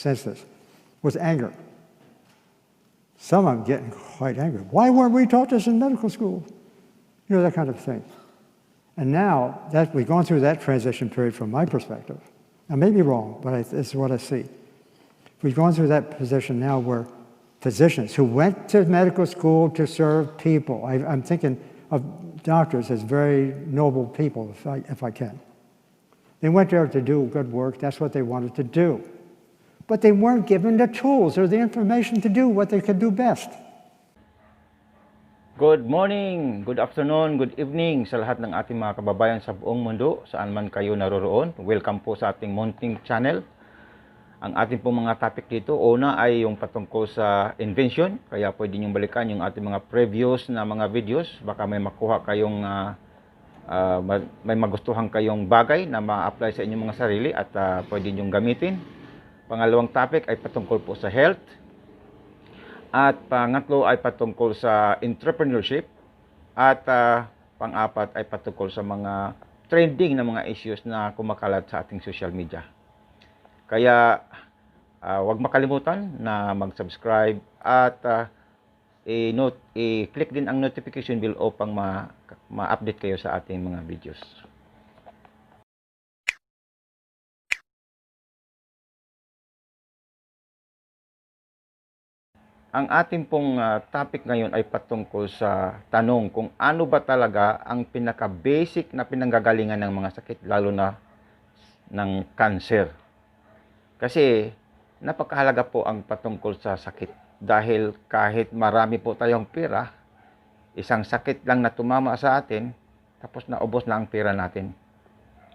senses, was anger. Some of them getting quite angry. Why weren't we taught this in medical school? You know, that kind of thing. And now that we've gone through that transition period from my perspective, I may be wrong, but this is what I see. We've gone through that position now where physicians who went to medical school to serve people, I'm thinking of doctors as very noble people, if I can. They went there to do good work. That's what they wanted to do. But they weren't given the tools or the information to do what they could do best. Good morning, good afternoon, good evening sa lahat ng ating mga kababayan sa buong mundo, saan man kayo naroroon. Welcome po sa ating Untitled Channel. Ang ating pong mga topic dito, una ay yung patungkol sa invention. Kaya pwede niyong balikan yung ating mga previous na mga videos. Baka may makuha kayong, may magustuhan kayong bagay na ma-apply sa inyong mga sarili at pwede niyong gamitin. Pangalawang topic ay patungkol po sa health. At pangatlo ay patungkol sa entrepreneurship. At pang-apat ay patungkol sa mga trending na mga issues na kumakalat sa ating social media. Kaya huwag makalimutan na mag-subscribe at i-click din ang notification bell upang ma-update kayo sa ating mga videos. Ang ating pong topic ngayon ay patungkol sa tanong kung ano ba talaga ang pinaka-basic na pinanggagalingan ng mga sakit, lalo na ng cancer. Kasi napakahalaga po ang patungkol sa sakit dahil kahit marami po tayong pera, isang sakit lang na tumama sa atin, tapos naubos na ang pera natin.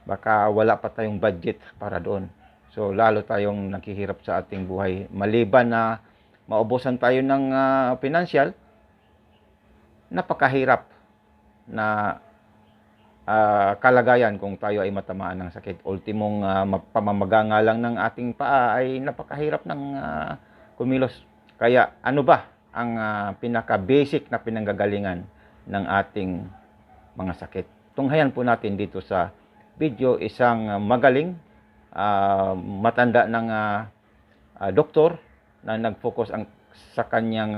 Baka wala pa tayong budget para doon. So lalo tayong naghihirap sa ating buhay. Maliban na maubusan tayo ng financial, napakahirap na kalagayan kung tayo ay matamaan ng sakit. Ultimong pamamaga nga lang ng ating paa ay napakahirap ng kumilos. Kaya ano ba ang pinaka-basic na pinanggagalingan ng ating mga sakit? Tunghayan po natin dito sa video isang magaling, matanda ng doktor na nag-focus sa kanyang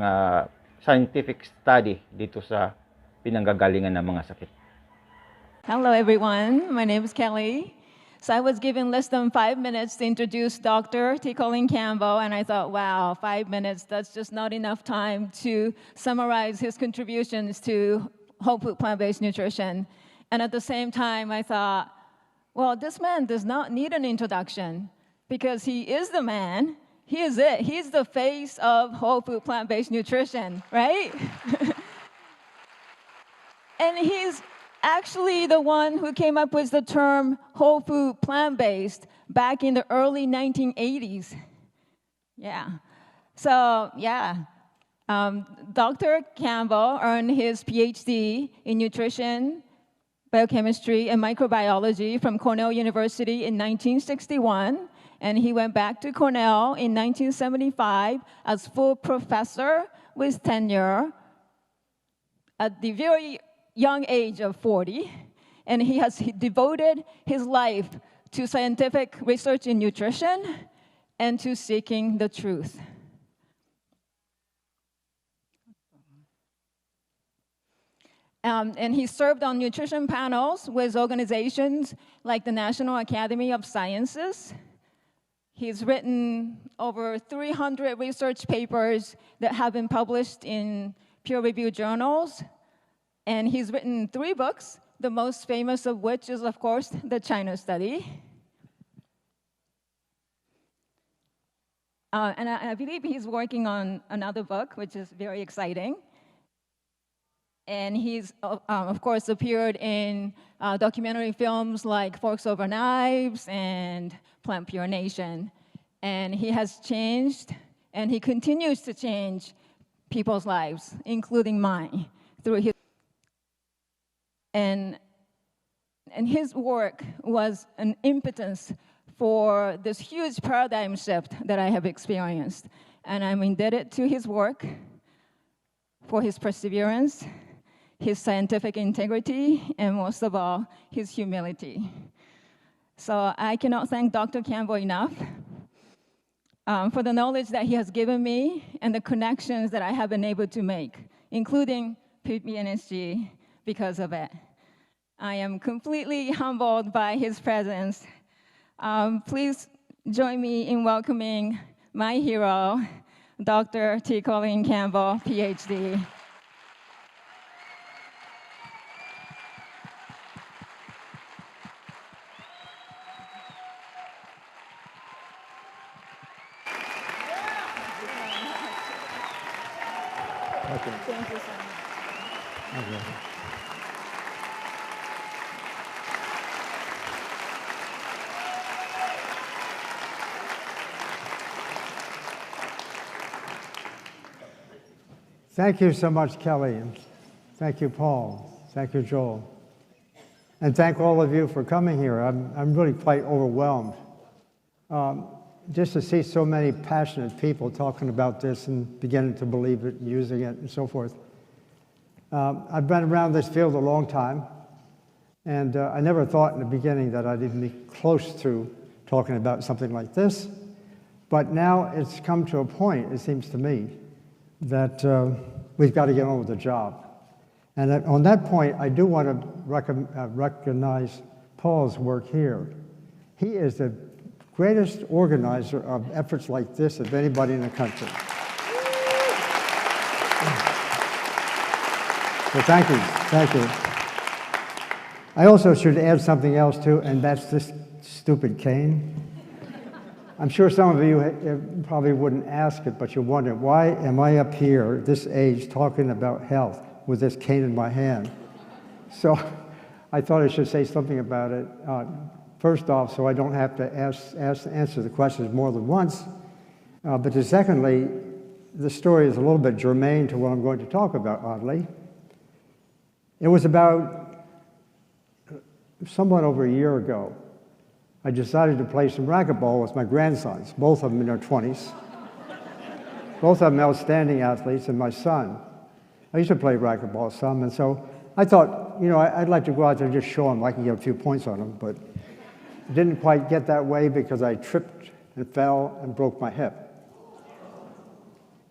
scientific study dito sa pinanggagalingan ng mga sakit. Hello everyone, my name is Kelly. So I was given less than 5 minutes to introduce Dr. T. Colin Campbell, and I thought, wow, 5 minutes, that's just not enough time to summarize his contributions to whole food plant-based nutrition. And at the same time, I thought, well, this man does not need an introduction because he is the man. He is it. He's the face of whole food plant-based nutrition, right? And he's actually the one who came up with the term whole food plant-based back in the early 1980s. Yeah. So, yeah. Dr. Campbell earned his PhD in nutrition, biochemistry, and microbiology from Cornell University in 1961. And he went back to Cornell in 1975 as full professor with tenure at the very young age of 40. And he has devoted his life to scientific research in nutrition and to seeking the truth. And he served on nutrition panels with organizations like the National Academy of Sciences. He's written over 300 research papers that have been published in peer-reviewed journals. And he's written 3 books, the most famous of which is, of course, the China study. And I believe he's working on another book, which is very exciting. And he's, of course, appeared in documentary films like Forks Over Knives and Plant Pure Nation. And he has changed, and he continues to change people's lives, including mine, through his. And his work was an impetus for this huge paradigm shift that I have experienced. And I'm indebted to his work for his perseverance, his scientific integrity, and most of all, his humility. So I cannot thank Dr. Campbell enough. for the knowledge that he has given me and the connections that I have been able to make, including PBNSG, because of it. I am completely humbled by his presence. Please join me in welcoming my hero, Dr. T. Colleen Campbell, PhD. Okay. Thank you so much. Okay. Thank you so much, Kelly, and thank you, Paul. Thank you, Joel. And thank all of you for coming here. I'm really quite overwhelmed. Just to see so many passionate people talking about this and beginning to believe it and using it and so forth. I've been around this field a long time, and I never thought in the beginning that I'd even be close to talking about something like this. But now it's come to a point, it seems to me, that we've got to get on with the job. And on that point, I do want to recognize Paul's work here. He is the greatest organizer of efforts like this of anybody in the country. So thank you, thank you. I also should add something else too, and that's this stupid cane. I'm sure some of you probably wouldn't ask it, but you're wondering, why am I up here, this age, talking about health with this cane in my hand? So I thought I should say something about it. First off, so I don't have to answer the questions more than once. But then secondly, the story is a little bit germane to what I'm going to talk about, oddly. It was about somewhat over a year ago. I decided to play some racquetball with my grandsons, both of them in their 20s. Both of them outstanding athletes, and my son. I used to play racquetball some, and so I thought, you know, I'd like to go out there and just show them I can get a few points on them, but it didn't quite get that way because I tripped and fell and broke my hip.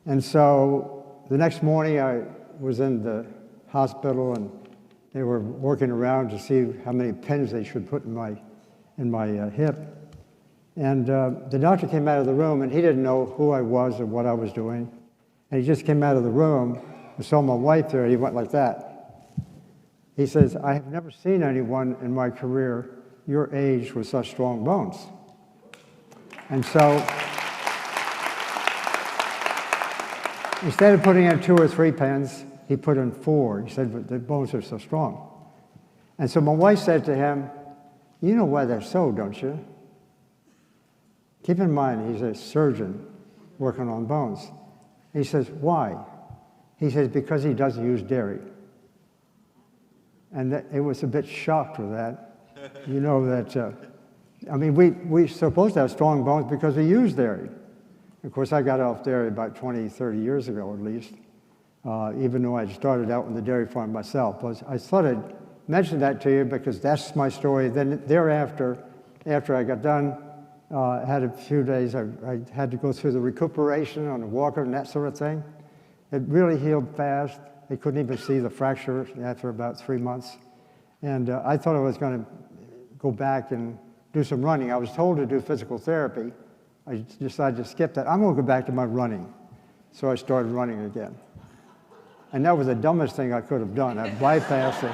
And so the next morning I was in the hospital, and they were working around to see how many pins they should put in my hip. And the doctor came out of the room, and he didn't know who I was or what I was doing. And he just came out of the room and saw my wife there, and he went like that. He says, "I have never seen anyone in my career your age with such strong bones." And so instead of putting in 2 or 3 pins, he put in 4. He said, "But the bones are so strong." And so my wife said to him, "You know why they're so, don't you?" Keep in mind, he's a surgeon working on bones. He says, "Why?" He says, "Because he doesn't use dairy." And it was a bit shocked with that. You know that, I mean, we're supposed to have strong bones because we use dairy. Of course, I got off dairy about 20, 30 years ago at least, even though I started out on the dairy farm myself. But I thought I'd mention that to you because that's my story. Then thereafter, after I got done, I had a few days, I had to go through the recuperation on a walker and that sort of thing. It really healed fast. They couldn't even see the fracture after about 3 months. And I thought I was going to go back and do some running. I was told to do physical therapy. I decided to skip that. I'm going to go back to my running. So I started running again. And that was the dumbest thing I could have done. I bypassed it.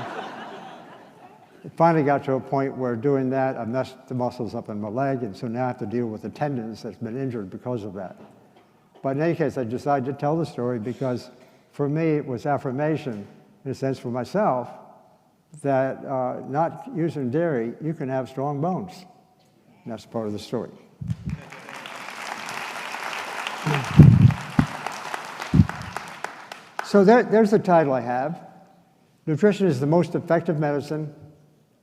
It finally got to a point where doing that, I messed the muscles up in my leg, and so now I have to deal with the tendons that's been injured because of that. But in any case, I decided to tell the story because for me, it was affirmation, in a sense for myself, that not using dairy, you can have strong bones. And that's part of the story. So there's the title I have. Nutrition is the most effective medicine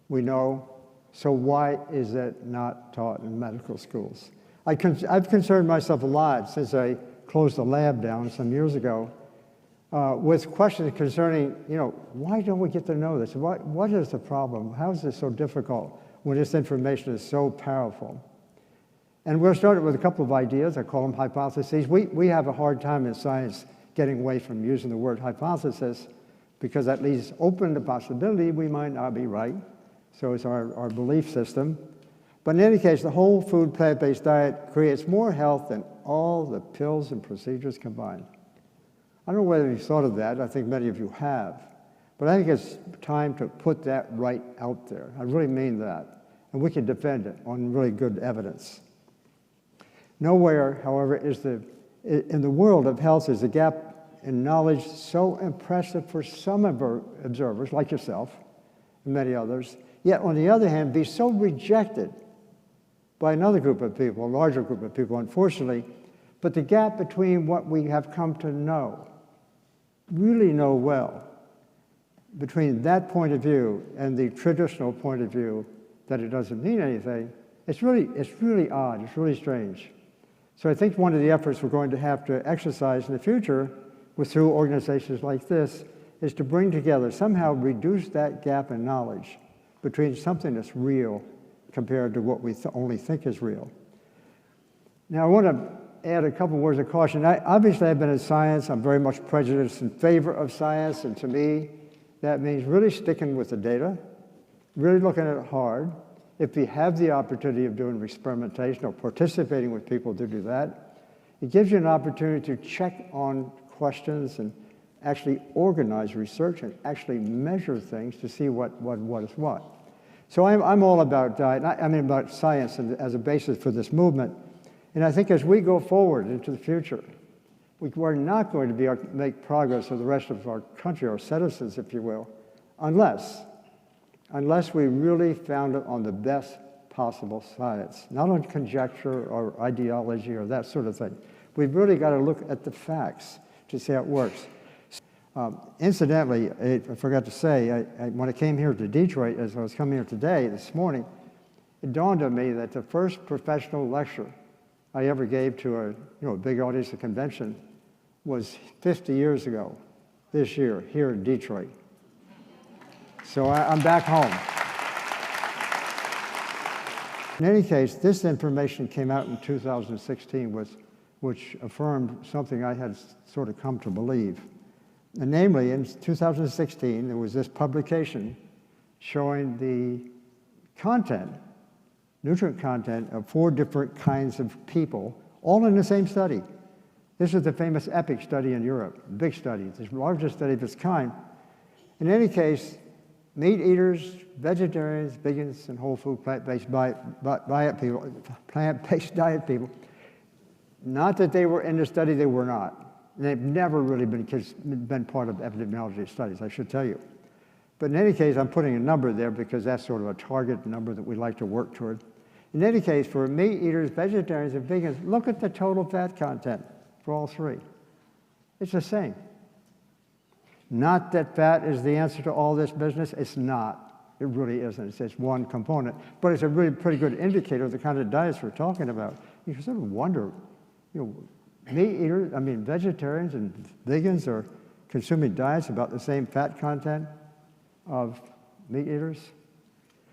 we know, so why is it not taught in medical schools? I've concerned myself a lot since I closed the lab down some years ago with questions concerning, you know, why don't we get to know this? What is the problem? How is this so difficult when this information is so powerful? And we'll start with a couple of ideas. I call them hypotheses. We have a hard time in science getting away from using the word hypothesis because that leaves open the possibility we might not be right. So it's our belief system. But in any case, the whole food plant-based diet creates more health than all the pills and procedures combined. I don't know whether you've thought of that. I think many of you have. But I think it's time to put that right out there. I really mean that. And we can defend it on really good evidence. Nowhere, however, in the world of health is a gap in knowledge so impressive for some of our observers, like yourself and many others, yet on the other hand, be so rejected by another group of people, a larger group of people, unfortunately. But the gap between what we have come to know, really know well, between that point of view and the traditional point of view that it doesn't mean anything, it's really odd, it's really strange. So I think one of the efforts we're going to have to exercise in the future through organizations like this is to bring together, somehow reduce that gap in knowledge between something that's real compared to what we only think is real. Now I want to add a couple words of caution. Obviously I've been in science, I'm very much prejudiced in favor of science, and to me that means really sticking with the data, really looking at it hard. If we have the opportunity of doing experimentation or participating with people to do that, it gives you an opportunity to check on questions and actually organize research and actually measure things to see what is what. So I'm all about diet, I mean about science as a basis for this movement. And I think as we go forward into the future, we're not going to be able to make progress with the rest of our country, our citizens, if you will, unless we really found it on the best possible science, not on conjecture or ideology or that sort of thing. We've really got to look at the facts to see how it works. Incidentally, I forgot to say, when I came here to Detroit, as I was coming here today, this morning, it dawned on me that the first professional lecture I ever gave to a big audience at a convention was 50 years ago, this year, here in Detroit. So I'm back home. In any case, this information came out in 2016, which affirmed something I had sort of come to believe. And namely, in 2016, there was this publication showing the content, nutrient content of 4 different kinds of people, all in the same study. This is the famous EPIC study in Europe, big study, the largest study of its kind. In any case, meat eaters, vegetarians, vegans, and whole food plant-based diet people, not that they were in the study, they were not. And they've never really been part of epidemiology studies, I should tell you. But in any case, I'm putting a number there because that's sort of a target number that we like to work toward. In any case, for meat eaters, vegetarians, and vegans, look at the total fat content for all 3. It's the same. Not that fat is the answer to all this business. It's not. It really isn't. It's just one component. But it's a really pretty good indicator of the kind of diets we're talking about. You can sort of wonder, vegetarians and vegans are consuming diets about the same fat content of meat eaters.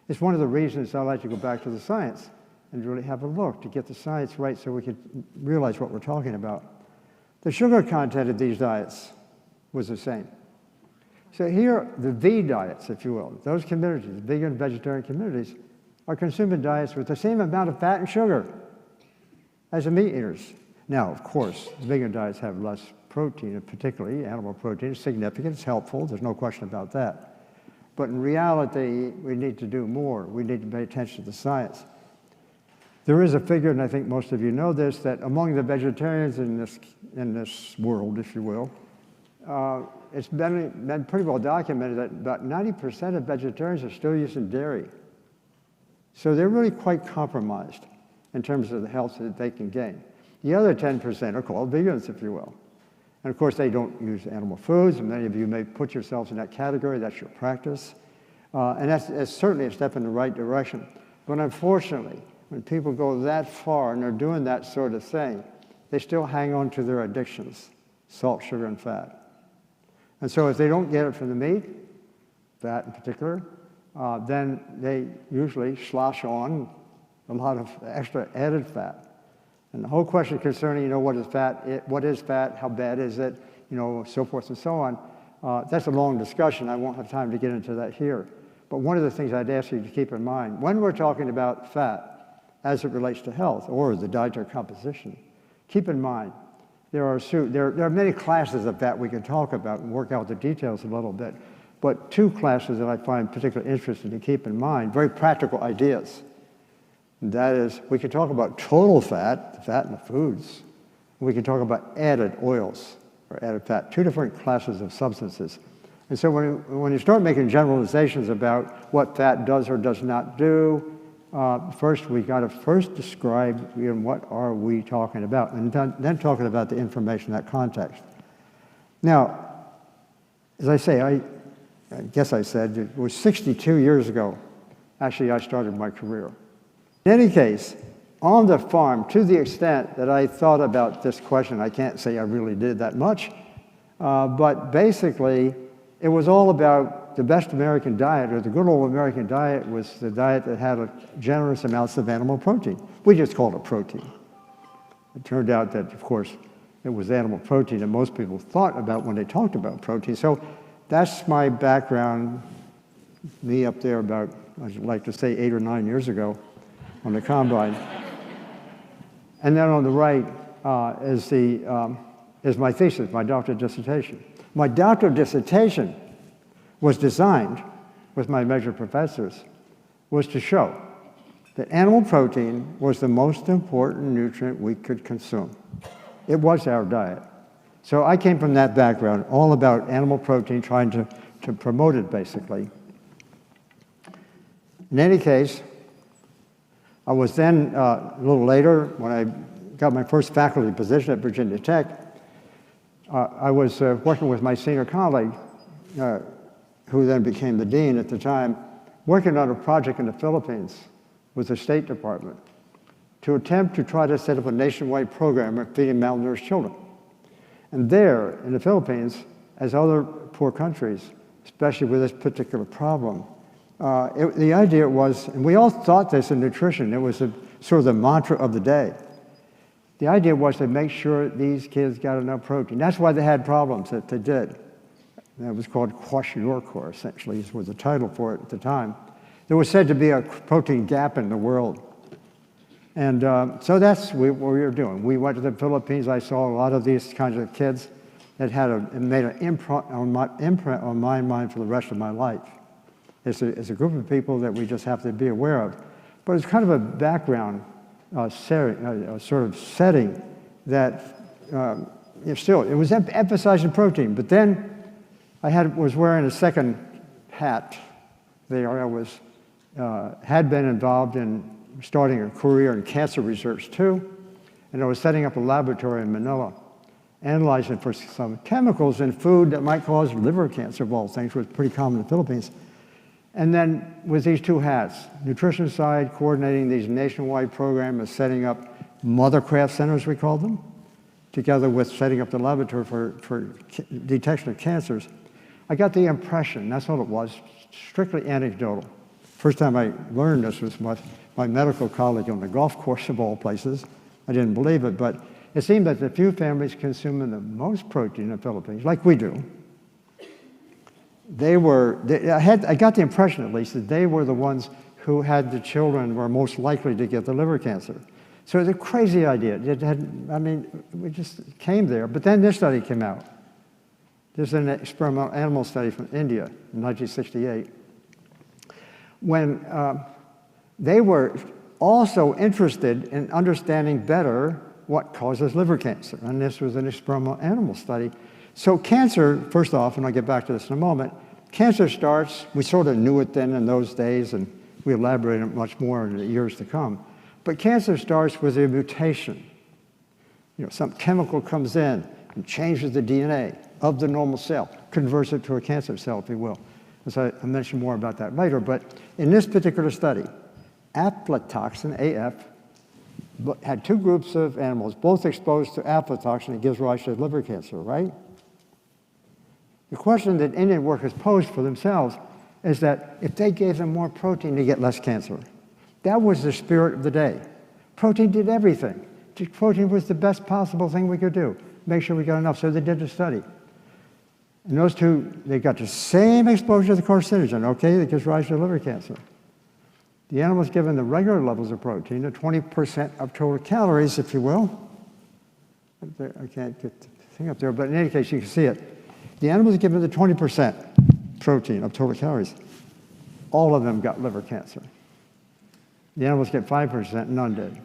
It's one of the reasons I like to go back to the science and really have a look to get the science right so we can realize what we're talking about. The sugar content of these diets was the same. So here, the V diets, if you will, those communities, vegan, vegetarian communities, are consuming diets with the same amount of fat and sugar as the meat eaters. Now, of course, vegan diets have less protein, and particularly animal protein. It's significant, it's helpful, there's no question about that. But in reality, we need to do more. We need to pay attention to the science. There is a figure, and I think most of you know this, that among the vegetarians in this world, if you will, it's been pretty well documented that about 90% of vegetarians are still using dairy. So they're really quite compromised in terms of the health that they can gain. The other 10% are called vegans, if you will. And of course, they don't use animal foods, and many of you may put yourselves in that category. That's your practice. And that's certainly a step in the right direction. But unfortunately, when people go that far and they're doing that sort of thing, they still hang on to their addictions, salt, sugar, and fat. And so if they don't get it from the meat, fat in particular, then they usually slosh on a lot of extra added fat. And the whole question concerning, what is fat, how bad is it, so forth and so on, that's a long discussion. I won't have time to get into that here. But one of the things I'd ask you to keep in mind, when we're talking about fat as it relates to health or the dietary composition, keep in mind there are many classes of fat we can talk about and work out the details a little bit. But two classes that I find particularly interesting to keep in mind, very practical ideas. And that is, we can talk about total fat, the fat in the foods. We can talk about added oils or added fat, two different classes of substances. And so when you start making generalizations about what fat does or does not do, first we got to describe what are we talking about, and then talking about the information in that context. Now, as I say, I guess I said it was 62 years ago, actually, I started my career. In any case, on the farm, to the extent that I thought about this question, I can't say I really did that much, but basically, it was all about the best American diet, or the good old American diet was the diet that had generous amounts of animal protein. We just called it protein. It turned out that, of course, it was animal protein that most people thought about when they talked about protein. So that's my background, me up there about, I'd like to say 8 or 9 years ago on the combine. And then on the right is my thesis, my doctoral dissertation. My doctoral dissertation was designed, with my major professors, was to show that animal protein was the most important nutrient we could consume. It was our diet. So I came from that background, all about animal protein, trying to promote it, basically. In any case, I was then, a little later, when I got my first faculty position at Virginia Tech, I was working with my senior colleague, who then became the dean at the time, working on a project in the Philippines with the State Department to attempt to try to set up a nationwide program of feeding malnourished children. And there, in the Philippines, as other poor countries, especially with this particular problem, the idea was, and we all thought this in nutrition, it was sort of the mantra of the day. The idea was to make sure these kids got enough protein. That's why they had problems that they did. That was called kwashiorkor, essentially, was the title for it at the time. There was said to be a protein gap in the world. And so that's what we were doing. We went to the Philippines. I saw a lot of these kinds of kids that made an imprint on my mind for the rest of my life. It's a group of people that we just have to be aware of. But it's kind of a background sort of setting that it was emphasizing protein. But then I was wearing a second hat there. I had been involved in starting a career in cancer research too, and I was setting up a laboratory in Manila, analyzing for some chemicals in food that might cause liver cancer, of all things, which was pretty common in the Philippines. And then with these two hats, nutrition side, coordinating these nationwide programs, setting up mothercraft centers, we called them, together with setting up the laboratory for detection of cancers, I got the impression, that's all it was, strictly anecdotal. First time I learned this was my medical colleague on the golf course of all places. I didn't believe it, but it seemed that the few families consuming the most protein in the Philippines, like we do, I got the impression at least that they were the ones who had the children were most likely to get the liver cancer. So it's a crazy idea. We just came there, but then this study came out. There's an experimental animal study from India in 1968, when they were also interested in understanding better what causes liver cancer, and this was an experimental animal study. So cancer, first off, and I'll get back to this in a moment, cancer starts, we sort of knew it then in those days, and we elaborated much more in the years to come, but cancer starts with a mutation. Some chemical comes in and changes the DNA of the normal cell, converts it to a cancer cell, if you will. As I'll mention more about that later, but in this particular study, aflatoxin, AF, had two groups of animals, both exposed to aflatoxin that gives rise to liver cancer, right? The question that Indian workers posed for themselves is that if they gave them more protein, they get less cancer. That was the spirit of the day. Protein did everything. Protein was the best possible thing we could do. Make sure we got enough. So they did a study. And those two, they got the same exposure to the carcinogen, okay, that gives rise to liver cancer. The animal was given the regular levels of protein, the 20% of total calories, if you will. I can't get the thing up there, but in any case, you can see it. The animal was given the 20% protein of total calories. All of them got liver cancer. The animals get 5%, none did.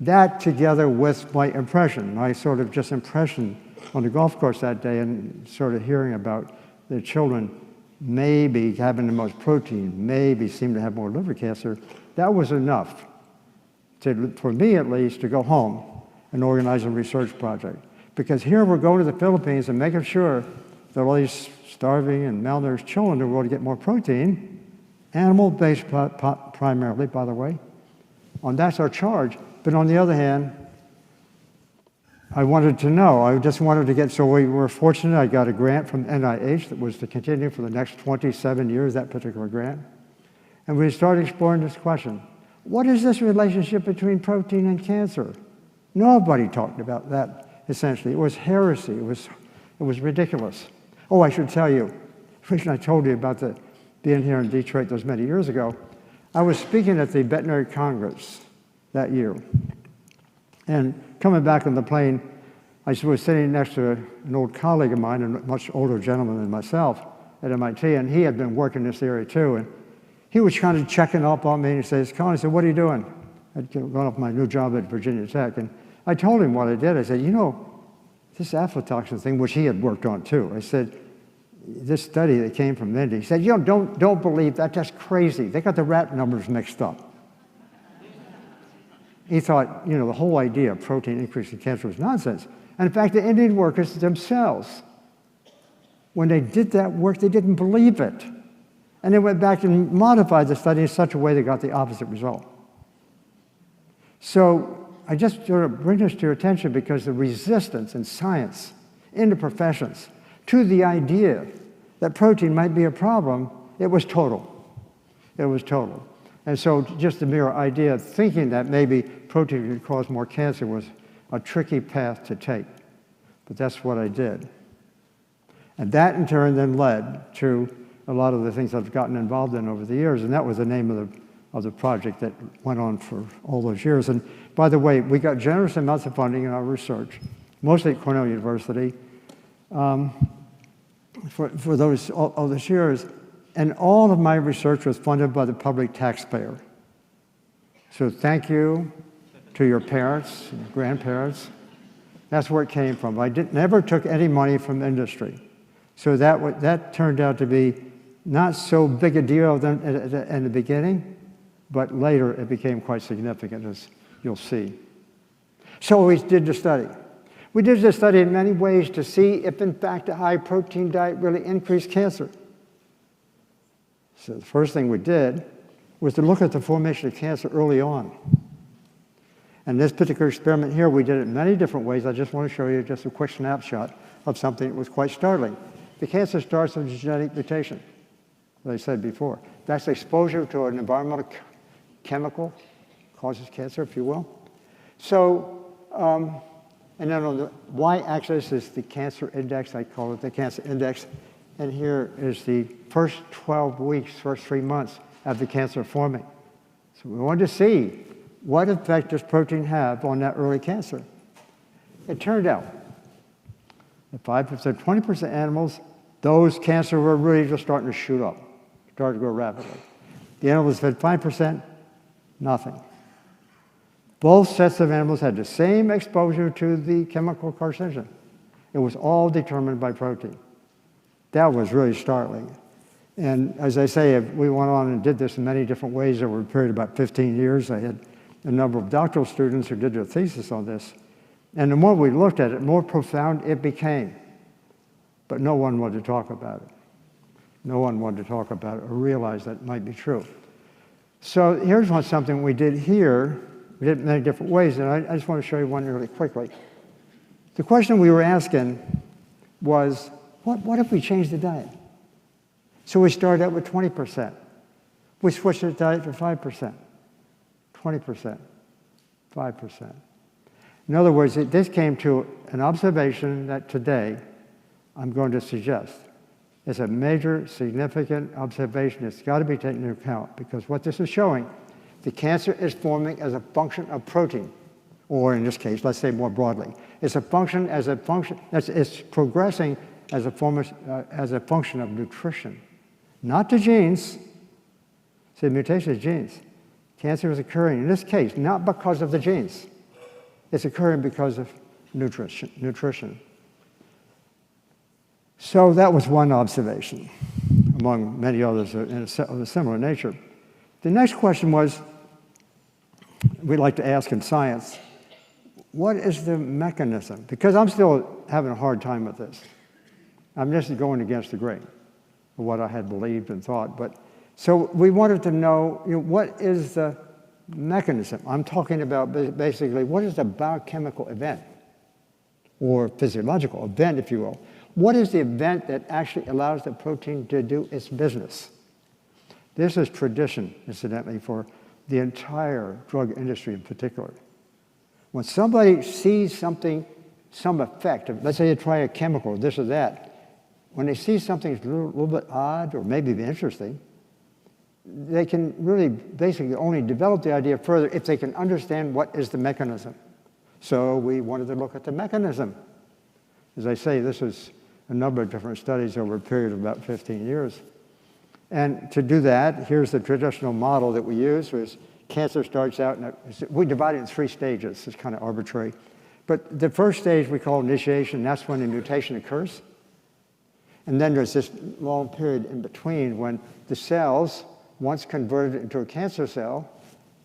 That, together with my impression, my sort of just impression on the golf course that day and sort of hearing about the children maybe having the most protein, maybe seem to have more liver cancer, that was enough for me at least to go home and organize a research project. Because here we're going to the Philippines and making sure that all these starving and malnourished children are going to get more protein, animal-based primarily, by the way. And that's our charge. But on the other hand, I wanted to know. I just wanted to get, so we were fortunate. I got a grant from NIH that was to continue for the next 27 years, that particular grant. And we started exploring this question. What is this relationship between protein and cancer? Nobody talked about that, essentially. It was heresy. It was ridiculous. Oh, I should tell you, the reason I told you about being here in Detroit those many years ago, I was speaking at the Veterinary Congress that year. And coming back on the plane, I was sitting next to an old colleague of mine, a much older gentleman than myself at MIT, and he had been working this area too. And he was kind of checking up on me, and he says, Colin, I said, what are you doing? I'd gone off my new job at Virginia Tech, and I told him what I did. I said, you know, this aflatoxin thing, which he had worked on too, I said, this study that came from India, he said, you know, don't believe that, that's crazy. They got the rat numbers mixed up. He thought, you know, the whole idea of protein increasing cancer was nonsense. And in fact, the Indian workers themselves, when they did that work, they didn't believe it. And they went back and modified the study in such a way they got the opposite result. So I just sort of bring this to your attention because the resistance in science, in the professions, to the idea that protein might be a problem, it was total. It was total. And so just the mere idea of thinking that maybe protein could cause more cancer was a tricky path to take. But that's what I did. And that in turn then led to a lot of the things I've gotten involved in over the years. And that was the name of the project that went on for all those years. And by the way, we got generous amounts of funding in our research, mostly at Cornell University, for all those years. And all of my research was funded by the public taxpayer. So thank you to your parents, and grandparents. That's where it came from. I never took any money from industry. So that turned out to be not so big a deal in the beginning, but later it became quite significant, as you'll see. So we did the study. We did the study in many ways to see if, in fact, a high-protein diet really increased cancer. So the first thing we did was to look at the formation of cancer early on. And this particular experiment here, we did it in many different ways. I just want to show you just a quick snapshot of something that was quite startling. The cancer starts with a genetic mutation, as I said before. That's exposure to an environmental chemical, causes cancer, if you will. So, and then on the y-axis is the cancer index. I call it the cancer index. And here is the first 12 weeks, first 3 months of the cancer forming. So we wanted to see what effect does protein have on that early cancer. It turned out that 5%, 20% animals, those cancer were really just starting to shoot up, started to grow rapidly. The animals fed 5%, nothing. Both sets of animals had the same exposure to the chemical carcinogen. It was all determined by protein. That was really startling. And as I say, we went on and did this in many different ways over a period of about 15 years. I had a number of doctoral students who did their thesis on this. And the more we looked at it, the more profound it became. But no one wanted to talk about it. No one wanted to talk about it or realize that it might be true. So here's something we did here. We did it in many different ways, and I just want to show you one really quickly. The question we were asking was, what if we change the diet? So we started out with 20%. We switched the diet to 5%, 20%, 5%. In other words, this came to an observation that today I'm going to suggest is a major, significant observation that's got to be taken into account, because what this is showing, the cancer is forming as a function of protein, or in this case, let's say more broadly, it's progressing as a function of nutrition, not the genes. See, mutation is genes. Cancer is occurring, in this case, not because of the genes. It's occurring because of nutrition. So that was one observation, among many others of a similar nature. The next question was, we like to ask in science, what is the mechanism? Because I'm still having a hard time with this. I'm just going against the grain of what I had believed and thought. So we wanted to know, what is the mechanism? I'm talking about basically, what is the biochemical event, or physiological event, if you will? What is the event that actually allows the protein to do its business? This is tradition, incidentally, for the entire drug industry in particular. When somebody sees something, some effect, let's say you try a chemical, this or that, when they see something that's a little bit odd or maybe interesting, they can really basically only develop the idea further if they can understand what is the mechanism. So we wanted to look at the mechanism. As I say, this is a number of different studies over a period of about 15 years. And to do that, here's the traditional model that we use, was cancer starts out, we divide it in 3 stages. It's kind of arbitrary. But the first stage we call initiation. That's when the mutation occurs. And then there's this long period in between when the cells, once converted into a cancer cell,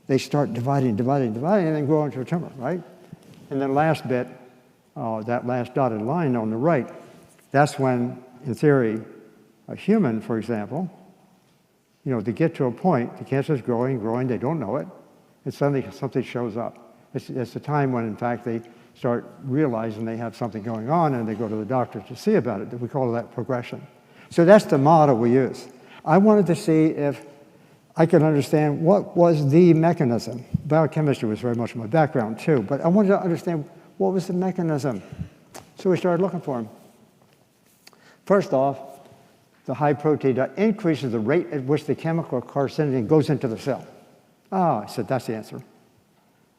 they start dividing, and then grow into a tumor, right? And then last bit, that last dotted line on the right, that's when, in theory, a human, for example, to get to a point, the cancer is growing, they don't know it, and suddenly something shows up. It's the time when, in fact, they start realizing they have something going on, and they go to the doctor to see about it. We call that progression. So that's the model we use. I wanted to see if I could understand what was the mechanism. Biochemistry was very much my background, too, but I wanted to understand what was the mechanism. So we started looking for them. First off, the high protein diet increases the rate at which the chemical carcinogen goes into the cell. I said, that's the answer.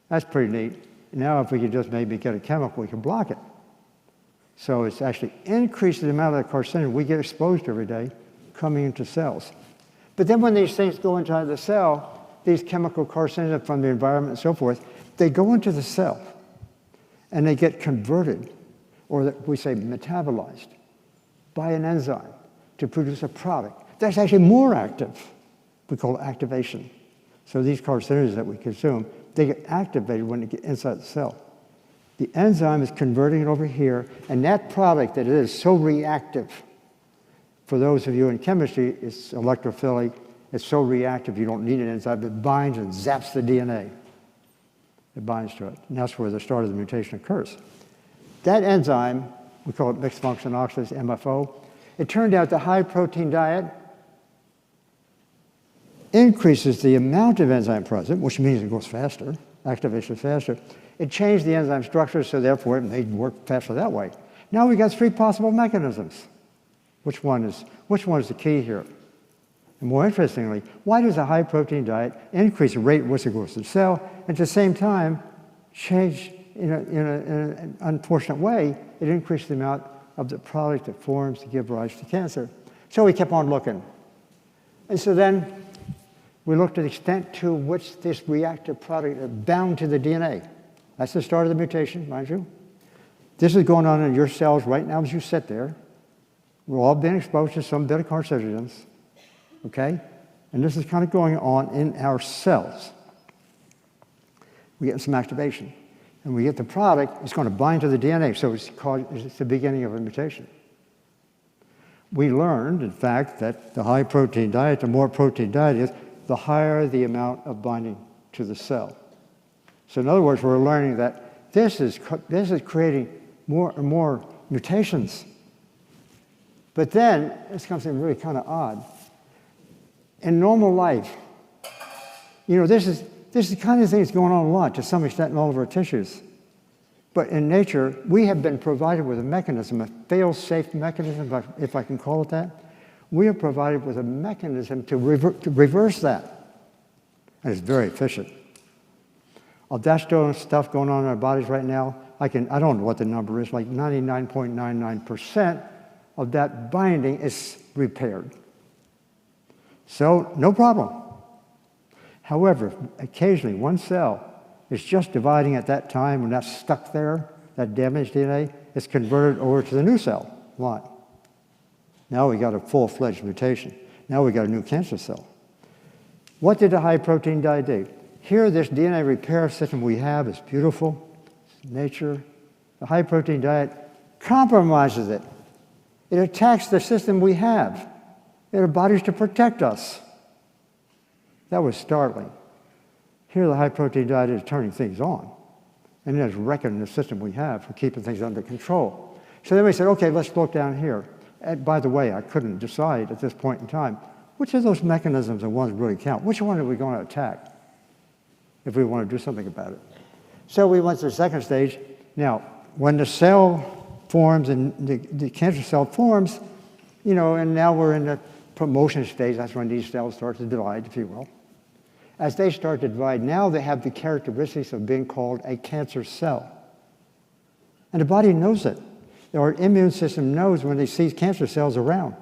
That's pretty neat. Now, if we could just maybe get a chemical, we can block it. So it's actually increased the amount of the carcinogen we get exposed to every day coming into cells. But then when these things go inside the cell, these chemical carcinogens from the environment and so forth, they go into the cell and they get converted, or we say metabolized, by an enzyme to produce a product that's actually more active. We call it activation. So these carcinogens that we consume, they get activated when they get inside the cell. The enzyme is converting it over here, and that product that is so reactive, for those of you in chemistry, it's electrophilic, it's so reactive you don't need an enzyme, it binds and zaps the DNA. It binds to it, and that's where the start of the mutation occurs. That enzyme, we call it mixed function oxidase, MFO, it turned out the high protein diet increases the amount of enzyme present, which means it goes faster, activation faster. It changed the enzyme structure, so therefore it made work faster that way. Now we've got 3 possible mechanisms. Which one is the key here? And more interestingly, why does a high protein diet increase the rate at which it goes to the cell, and at the same time change in an unfortunate way, it increases the amount of the product that forms to give rise to cancer? So we kept on looking. And so then we looked at the extent to which this reactive product is bound to the DNA. That's the start of the mutation, mind you. This is going on in your cells right now as you sit there. We're all being exposed to some bit of carcinogens, okay? And this is kind of going on in our cells. We get some activation. And we get the product, it's going to bind to the DNA, so it's the beginning of a mutation. We learned, in fact, that the high protein diet, the more protein diet is, the higher the amount of binding to the cell. So in other words, we're learning that this is creating more and more mutations. But then, it's something really kind of odd. In normal life, You know, this is the kind of thing that's going on a lot to some extent in all of our tissues. But in nature, we have been provided with a mechanism, a fail-safe mechanism, if I can call it that. We are provided with a mechanism to reverse that. And it's very efficient. Of that stuff going on in our bodies right now, I don't know what the number is, like 99.99% of that binding is repaired. So, no problem. However, occasionally one cell is just dividing at that time when that's stuck there, that damaged DNA, it's converted over to the new cell line. Now we got a full-fledged mutation. Now we got a new cancer cell. What did the high protein diet do? Here, this DNA repair system we have is beautiful. It's nature. The high protein diet compromises it. It attacks the system we have in our bodies to protect us. That was startling. Here, the high protein diet is turning things on. And it's wrecking the system we have for keeping things under control. So then we said, okay, let's look down here. And by the way, I couldn't decide at this point in time, which of those mechanisms are ones really count? Which one are we going to attack if we want to do something about it? So we went to the second stage. Now, when the cell forms and the cancer cell forms, you know, and now we're in the promotion stage, that's when these cells start to divide, if you will. As they start to divide, now they have the characteristics of being called a cancer cell. And the body knows it. Our immune system knows when they see cancer cells around.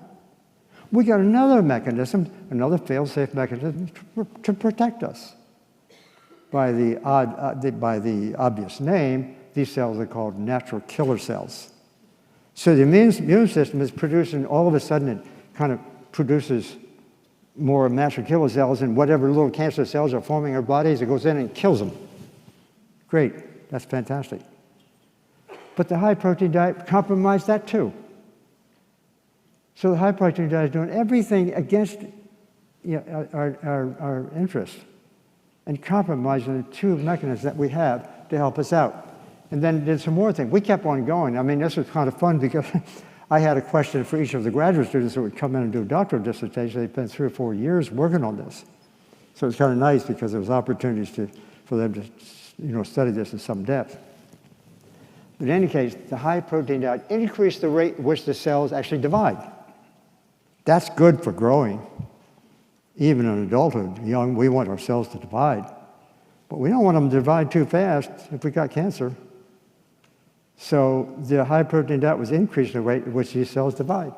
We got another mechanism, another fail-safe mechanism to protect us. By the obvious name, these cells are called natural killer cells. So the immune system is producing, all of a sudden it kind of produces more natural killer cells, and whatever little cancer cells are forming in our bodies, it goes in and kills them. Great, that's fantastic. But the high protein diet compromised that too. So the high protein diet is doing everything against our interests and compromising the two mechanisms that we have to help us out. And then did some more things. We kept on going. I mean, this was kind of fun because I had a question for each of the graduate students that would come in and do a doctoral dissertation. They've been 3 or 4 years working on this. So it's kind of nice because there was opportunities for them to study this in some depth. But in any case, the high protein diet increased the rate at which the cells actually divide. That's good for growing. Even in adulthood, young, we want our cells to divide. But we don't want them to divide too fast if we got cancer. So the high protein diet was increasing the rate at which these cells divide.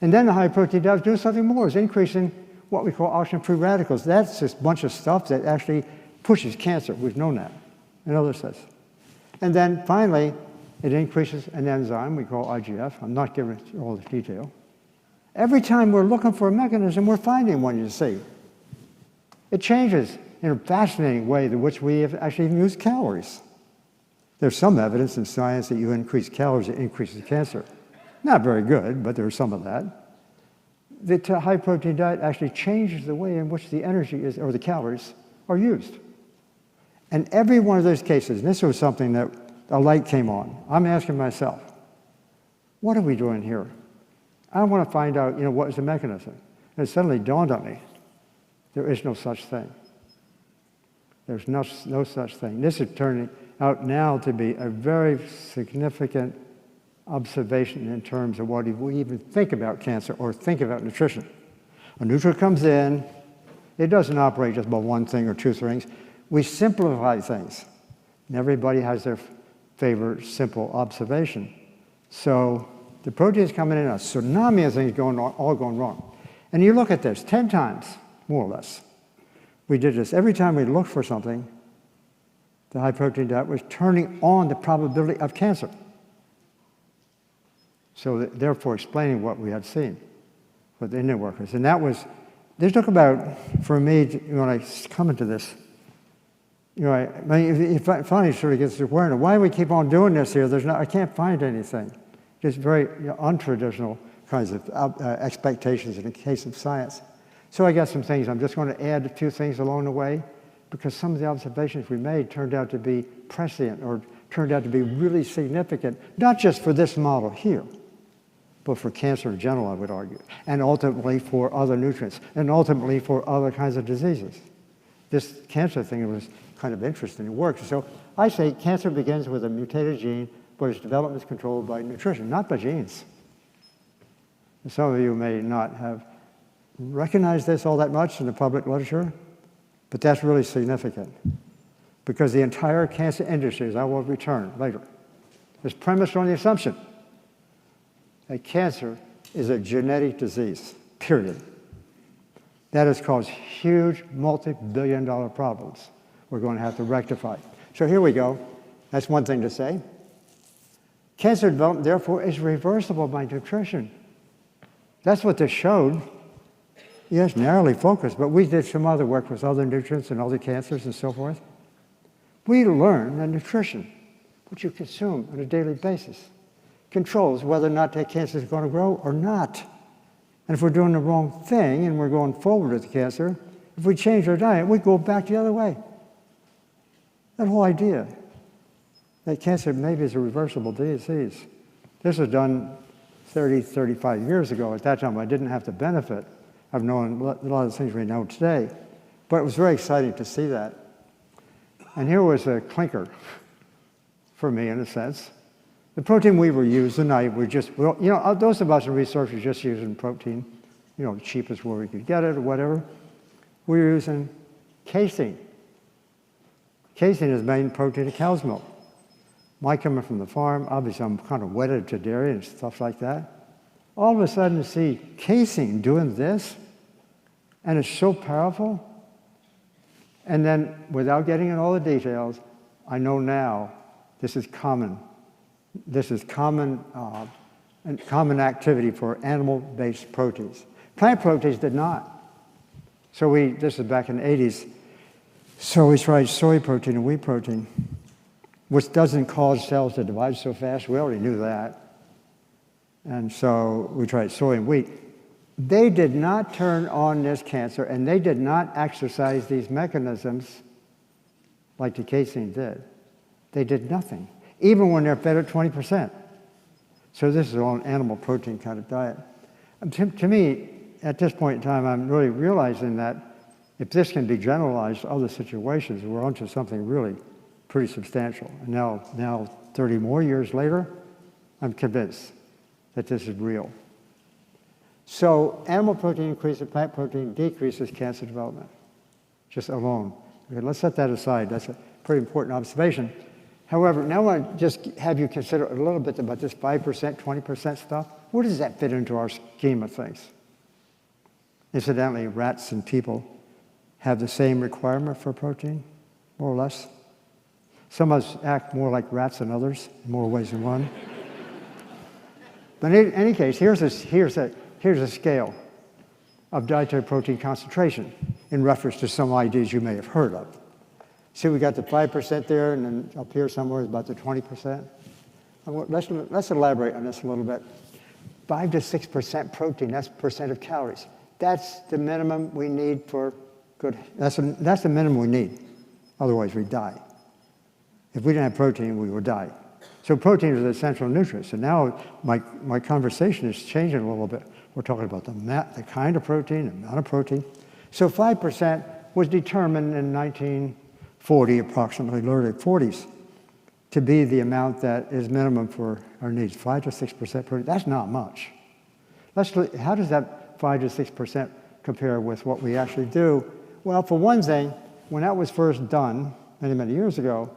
And then the high protein diet was doing something more. It was increasing what we call oxygen-free radicals. That's this bunch of stuff that actually pushes cancer. We've known that in other cells. And then finally, it increases an enzyme we call IGF. I'm not giving all the detail. Every time we're looking for a mechanism, we're finding one, you see. It changes in a fascinating way in which we have actually even used calories. There's some evidence in science that you increase calories, it increases cancer. Not very good, but there's some of that. The high protein diet actually changes the way in which the energy is, or the calories, are used. And every one of those cases, and this was something that a light came on, I'm asking myself, what are we doing here? I want to find out, what is the mechanism? And it suddenly dawned on me, there is no such thing. There's no such thing. This is turning out now to be a very significant observation in terms of what we even think about cancer or think about nutrition. A nutrient comes in, it doesn't operate just by one thing or two things. We simplify things. And everybody has their favorite simple observation. So the protein's coming in, a tsunami of things all going wrong. And you look at this 10 times, more or less. We did this. Every time we looked for something, the high protein diet was turning on the probability of cancer. So therefore explaining what we had seen with the Indian workers. And this took about, for me, when I come into this, it finally sort of gets to awareness. Why do we keep on doing this here? I can't find anything. Just very untraditional kinds of expectations in the case of science. So I got some things. I'm just going to add a few things along the way because some of the observations we made turned out to be prescient or turned out to be really significant, not just for this model here, but for cancer in general, I would argue, and ultimately for other nutrients, and ultimately for other kinds of diseases. this cancer thing was kind of interesting. It works. So I say cancer begins with a mutated gene, but its development is controlled by nutrition, not by genes. And some of you may not have recognized this all that much in the public literature, but that's really significant because the entire cancer industry, as I will return later, is premised on the assumption that cancer is a genetic disease, period. That has caused huge multi-billion-dollar problems we're going to have to rectify. So here we go. That's one thing to say. Cancer development, therefore, is reversible by nutrition. That's what this showed. Yes, narrowly focused, but we did some other work with other nutrients and other cancers and so forth. We learned that nutrition, what you consume on a daily basis, controls whether or not that cancer is going to grow or not. And if we're doing the wrong thing and we're going forward with the cancer, if we change our diet, we go back the other way. That whole idea that cancer maybe is a reversible disease. This was done 30, 35 years ago. At that time, I didn't have the benefit of knowing a lot of the things we know today. But it was very exciting to see that. And here was a clinker for me, in a sense. The protein we were using, those of us in research were just using protein, the cheapest where we could get it or whatever. We were using casein. Casein is the main protein of cow's milk. My coming from the farm, obviously I'm kind of wedded to dairy and stuff like that. All of a sudden to see casein doing this, and it's so powerful. And then, without getting into all the details, I know now this is common. This is common activity for animal-based proteins. Plant proteins did not. So this is back in the 80s. So we tried soy protein and wheat protein, which doesn't cause cells to divide so fast. We already knew that. And so we tried soy and wheat. They did not turn on this cancer, and they did not exercise these mechanisms like the casein did. They did nothing, even when they're fed at 20%. So this is all an animal protein kind of diet. And to me, at this point in time, I'm really realizing that if this can be generalized to other situations, we're onto something really pretty substantial. And now 30 more years later, I'm convinced that this is real. So animal protein increases, plant protein decreases cancer development, just alone. Okay, let's set that aside. That's a pretty important observation. However, now I want to just have you consider a little bit about this 5%, 20% stuff. Where does that fit into our scheme of things? Incidentally, rats and people have the same requirement for protein, more or less. Some of us act more like rats than others, in more ways than one. But in any case, here's a scale of dietary protein concentration in reference to some ideas you may have heard of. See, we got the 5% there, and then up here somewhere is about the 20%. Let's elaborate on this a little bit. 5 to 6% protein, that's percent of calories. That's the minimum we need for good. That's the minimum we need. Otherwise, we die. If we didn't have protein, we would die. So protein is an essential nutrient. So now my conversation is changing a little bit. We're talking about the kind of protein, the amount of protein. So 5% was determined in 1940, approximately early 40s, to be the amount that is minimum for our needs. 5 to 6% protein, that's not much. How does that 5 to 6% compare with what we actually do? Well, for one thing, when that was first done, many, many years ago,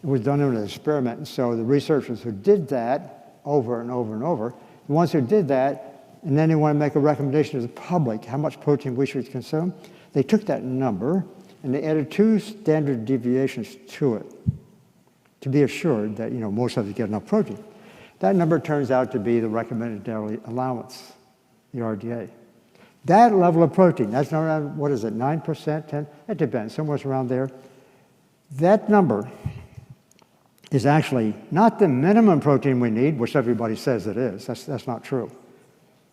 it was done in an experiment. And so the researchers who did that over and over and over, the ones who did that, and then they want to make a recommendation to the public how much protein we should consume, they took that number and they added 2 standard deviations to it to be assured that most of us get enough protein. That number turns out to be the recommended daily allowance, the RDA. That level of protein, that's around, 9%, 10? It depends, somewhere around there. That number is actually not the minimum protein we need, which everybody says it is. That's not true.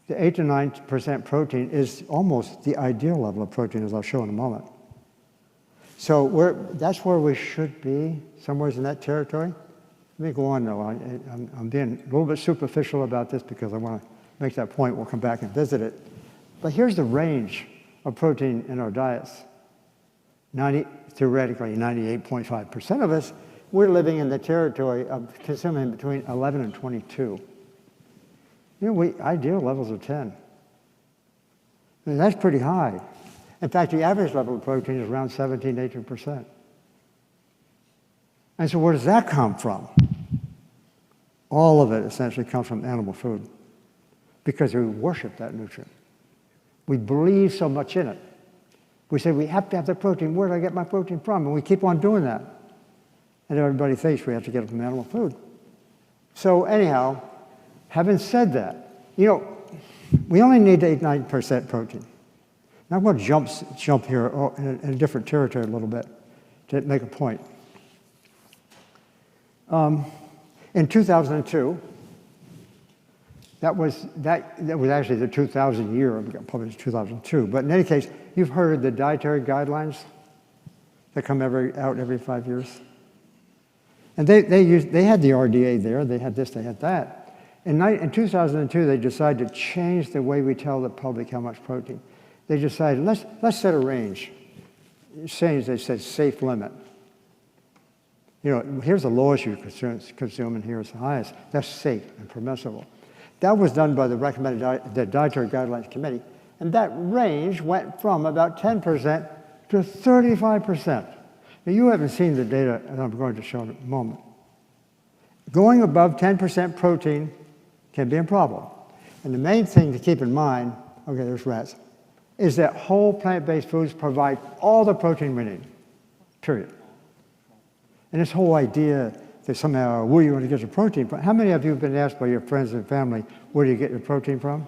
The 8 to 9% protein is almost the ideal level of protein, as I'll show in a moment. So that's where we should be, somewhere in that territory. Let me go on, though. I'm being a little bit superficial about this because I want to make that point. We'll come back and visit it. But here's the range of protein in our diets. theoretically 98.5% of us, we're living in the territory of consuming between 11 and 22. Ideal levels of 10. I mean, that's pretty high. In fact, the average level of protein is around 17, 18%. And so where does that come from? All of it essentially comes from animal food because we worship that nutrient. We believe so much in it. We say, we have to have the protein. Where do I get my protein from? And we keep on doing that. And everybody thinks we have to get it from animal food. So anyhow, having said that, we only need 8-9% protein. Now I'm going to jump here in a different territory a little bit to make a point. In 2002, that was actually the 2000 year, it got published in 2002. But in any case, you've heard of the dietary guidelines that come out every 5 years. And they had the RDA there, they had this, they had that. In 2002, they decided to change the way we tell the public how much protein. They decided, let's set a range. They said safe limit. Here's the lowest you consume, and here's the highest. That's safe and permissible. That was done by the Dietary Guidelines Committee, and that range went from about 10% to 35%. Now, you haven't seen the data that I'm going to show in a moment. Going above 10% protein can be a problem. And the main thing to keep in mind, okay, there's rats, is that whole plant-based foods provide all the protein we need, period. And this whole idea that somehow, where you want to get your protein from, how many of you have been asked by your friends and family, where do you get your protein from?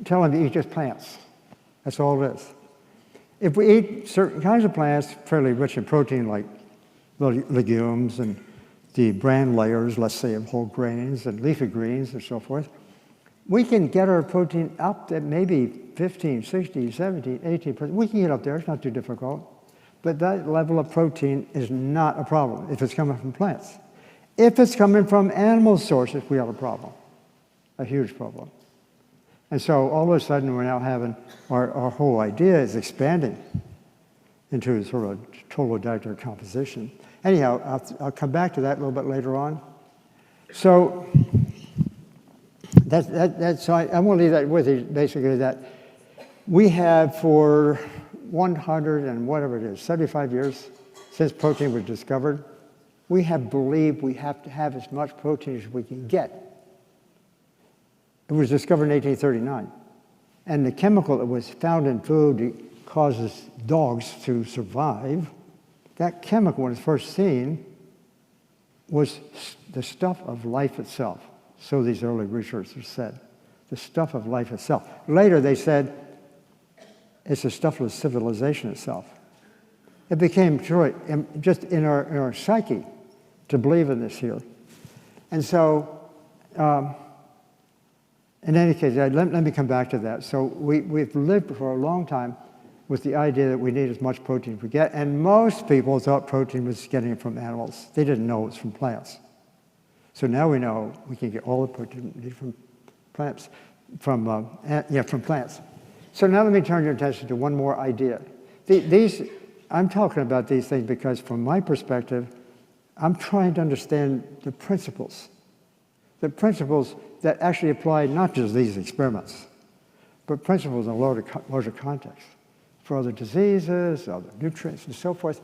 Tell them you eat just plants. That's all it is. If we eat certain kinds of plants fairly rich in protein, like legumes and the bran layers, let's say, of whole grains and leafy greens and so forth, we can get our protein up to maybe 15, 16, 17, 18%. We can get up there, it's not too difficult. But that level of protein is not a problem if it's coming from plants. If it's coming from animal sources, we have a problem, a huge problem. And so all of a sudden we're now having, our whole idea is expanding into sort of total dietary composition. Anyhow, I'll come back to that a little bit later on. So so I want to leave that with you, basically, that we have for 100 and whatever it is, 75 years since protein was discovered, we have believed we have to have as much protein as we can get. It was discovered in 1839. And the chemical that was found in food that causes dogs to survive, that chemical, when it's first seen, was the stuff of life itself. So these early researchers said, the stuff of life itself. Later they said, it's the stuff of civilization itself. It became true just in our psyche to believe in this here. And so, in any case, let me come back to that. So we've lived for a long time with the idea that we need as much protein as we get, and most people thought protein was getting it from animals. They didn't know it was from plants. So now we know we can get all the protein we need from plants, from plants. So now let me turn your attention to one more idea. I'm talking about these things because from my perspective, I'm trying to understand the principles that actually apply not just these experiments, but principles in a larger context for other diseases, other nutrients, and so forth.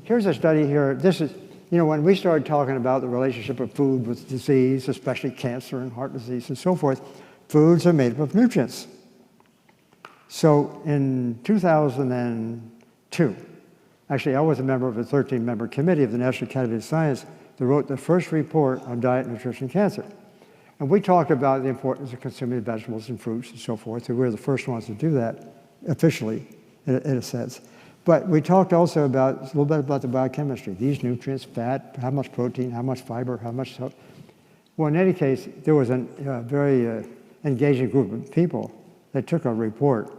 Here's a study here. This is, when we started talking about the relationship of food with disease, especially cancer and heart disease and so forth, foods are made up of nutrients. So in 2002, actually I was a member of a 13-member committee of the National Academy of Science that wrote the first report on diet, nutrition, cancer. And we talked about the importance of consuming vegetables and fruits and so forth. We were the first ones to do that officially, in a sense. But we talked also a little bit about the biochemistry. These nutrients, fat, how much protein, how much fiber, how much salt. Well, in any case, there was a very engaging group of people that took a report.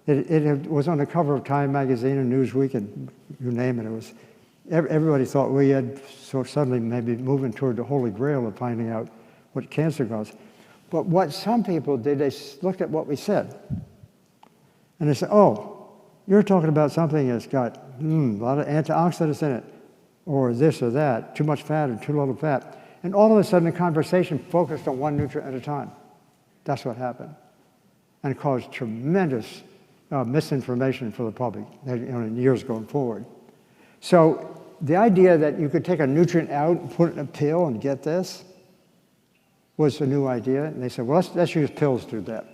It was on the cover of Time magazine and Newsweek and you name it. It was, everybody thought we had suddenly maybe moving toward the holy grail of finding out what cancer caused. But what some people did, they looked at what we said. And they said, oh, you're talking about something that's got a lot of antioxidants in it, or this or that, too much fat or too little fat. And all of a sudden, the conversation focused on one nutrient at a time. That's what happened. And it caused tremendous misinformation for the public in years going forward. So the idea that you could take a nutrient out and put it in a pill and get this was a new idea. And they said, well, let's use pills to do that.